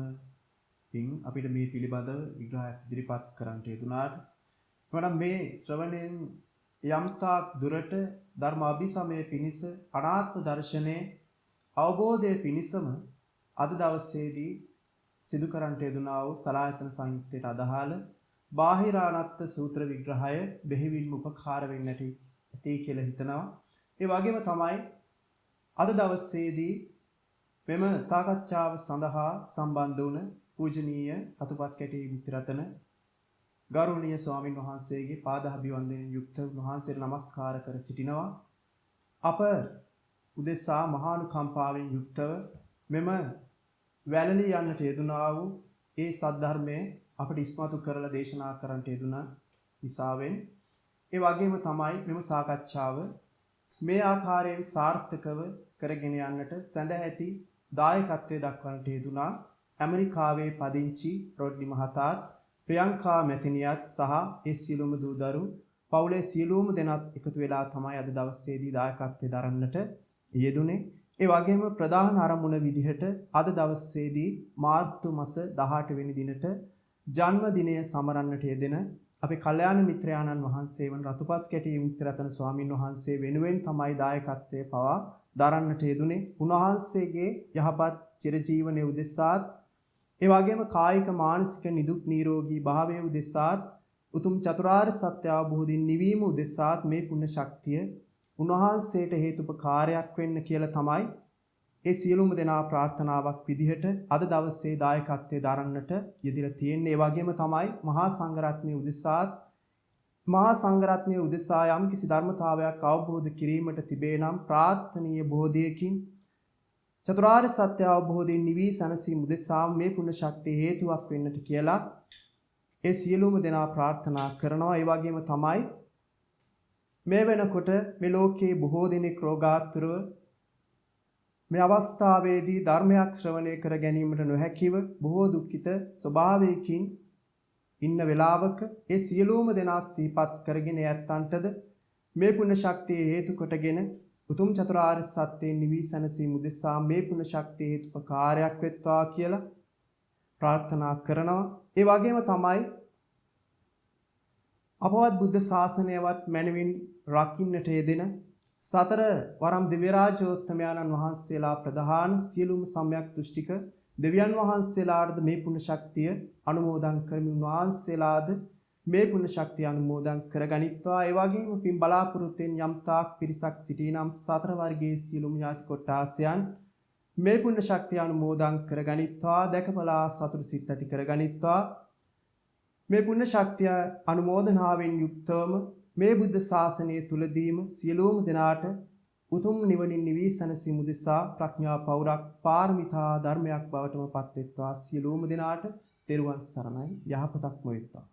පින් අපිට මේ පිළිබඳව විග්‍රහයක් ඉදිරිපත් කරන්නට යෙදුනාට එවනම් මේ ශ්‍රවණයෙන් යම්තාක් දුරට ධර්ම අභිසමය පිණිස අනාත්ම දර්ශනයේ අවබෝධය පිණිසම අද දවසේදී සිදු කරන්නට යෙදුනා වූ සලායතන සංයුත්තේට අදාළ බාහිරානත්ත සූත්‍ර විග්‍රහය බෙහෙවින්ම උපකාර වෙන්නට ඇති කියලා හිතනවා. ඒ වගේම තමයි අද දවසේදී මෙම සාකච්ඡාව සඳහා සම්බන්ධ වුණ පූජනීය රතුපස්කැටි මිත්‍රරතන ගෞරවනීය ස්වාමින් වහන්සේගේ පාදාභිවන්දනයෙන් යුක්තව වහන්සේට නමස්කාර කර සිටිනවා. අප උදෙසා මහානුකම්පාවෙන් යුක්තව මෙම වැළලී යන්නට යෙදුනා වූ ඒ සද්ධර්මයේ අපට ඉස්මතු කරලා දේශනා කරන්නට යෙදුනා නිසාවෙන් ඒ වගේම තමයි මෙම සාකච්ඡාව මේ ආකාරයෙන් සාර්ථකව කරගෙන යන්නට සැදැහැති දායකත්වයේ දක්වන්නට යෙදුනා ඇමරිකාවේ පදිංචි රොඩ්නි මහතාත් ප්‍රියංකා මැතිනියත් සහ ඒ සියලුම දූදරු පවුලේ සියලුම දෙනාත් එකතු වෙලා තමයි අද දවසේදී දායකත්වයේ දරන්නට යෙදුනේ. ඒ වගේම ප්‍රධාන ආරමුණ විදිහට අද දවසේදී මාර්තු මාස 18 වෙනි දිනට ජන්මදිනය සමරන්නට යෙදෙන අපේ කල්යාණ මිත්‍රයාණන් වහන්සේ වන රතුපස්කැටි මිත්‍රරතන ස්වාමින් වහන්සේ වෙනුවෙන් තමයි දායකත්වයේ පවා දරන්නට යෙදුනේ. උන්වහන්සේගේ යහපත් චිරජීවනයේ උදෙසාත් ඒ වගේම කායික මානසික නිදුක් නිරෝගී භාවයේ උදෙසාත් උතුම් චතුරාර්ය සත්‍ය අවබෝධින් නිවීම උදෙසාත් මේ පුණ්‍ය ශක්තිය උන්වහන්සේට හේතුපකාරයක් වෙන්න කියලා තමයි ඒ සියලුම දෙනා ප්‍රාර්ථනාවක් විදිහට අද දවසේ දායකත්වයේ දරන්නට යෙදিলা තියෙන්නේ. ඒ වගේම තමයි මහා සංඝරත්නයේ උදෙසාත් මහා සංඝරත්නයේ උදෙසා යම් කිසි ධර්මතාවයක් අවබෝධ කිරීමට තිබේ නම් ප්‍රාර්ථනීය බෝධියකින් චතුරාර්ය සත්‍ය අවබෝධයෙන් නිවී සැනසීම උදෙසා මේ පුණ්‍ය ශක්තිය හේතුවක් වෙන්නට කියලා ඒ සියලුම දෙනා ප්‍රාර්ථනා කරනවා. ඒ වගේම තමයි මේ වෙනකොට මේ ලෝකේ බොහෝ දෙනෙක් රෝගාතුරව මේ අවස්ථාවේදී ධර්මයක් ශ්‍රවණය කර ගැනීමට නොහැකිව බොහෝ දුක්ඛිත ස්වභාවයකින් ඉන්න වෙලාවක ඒ සියලුම දෙනා සිහිපත් කරගෙන යැත්තන්ටද මේ පුණ්‍ය ශක්තිය හේතු කොටගෙන උතුම් චතුරාර්ය සත්‍යයෙන් නිවී සැනසීම උදෙසා මේ පුණ්‍ය ශක්තිය හේතුපකාරයක් වෙත්වා කියලා ප්‍රාර්ථනා කරනවා. ඒ වගේම තමයි අපවත් බුද්ධ ශාසනයවත් මැනවින් රකින්නට යෙදෙන සතර වරම් දිව්‍ය රාජෝත්තමයන්න් වහන්සේලා ප්‍රධාන සියලුම සම්‍යක් දෘෂ්ටික දෙවියන් වහන්සේලාට මේ පුණ්‍ය ශක්තිය අනුමෝදන් කරමින් වහන්සේලාද මේ පුණ්‍ය ශක්තිය අනුමෝදන් කරගනිත්වා. ඒ වගේම පින් බලාපොරොත්තුෙන් යම් තාක් පිරිසක් සිටිනම් සතර වර්ගයේ සියලුම ඥාති කොටාසයන් මේ පුණ්‍ය ශක්තිය අනුමෝදන් කරගනිත්වා. දැකබලා සතුටු සිත් ඇති කරගනිත්වා. මේ පුණ්‍ය ශක්තිය අනුමෝදනාවෙන් යුක්තවම මේ බුද්ධ ශාසනය තුලදීම සියලුම දෙනාට උතුම් නිවනින් නිවී සැනසීම උදෙසා ප්‍රඥා පෞරක් පාරමිතා ධර්මයක් බවටම පත්වෙත්වා. සියලුම දෙනාට තෙරුවන් සරණයි. යහපතක්ම වෙත්වා.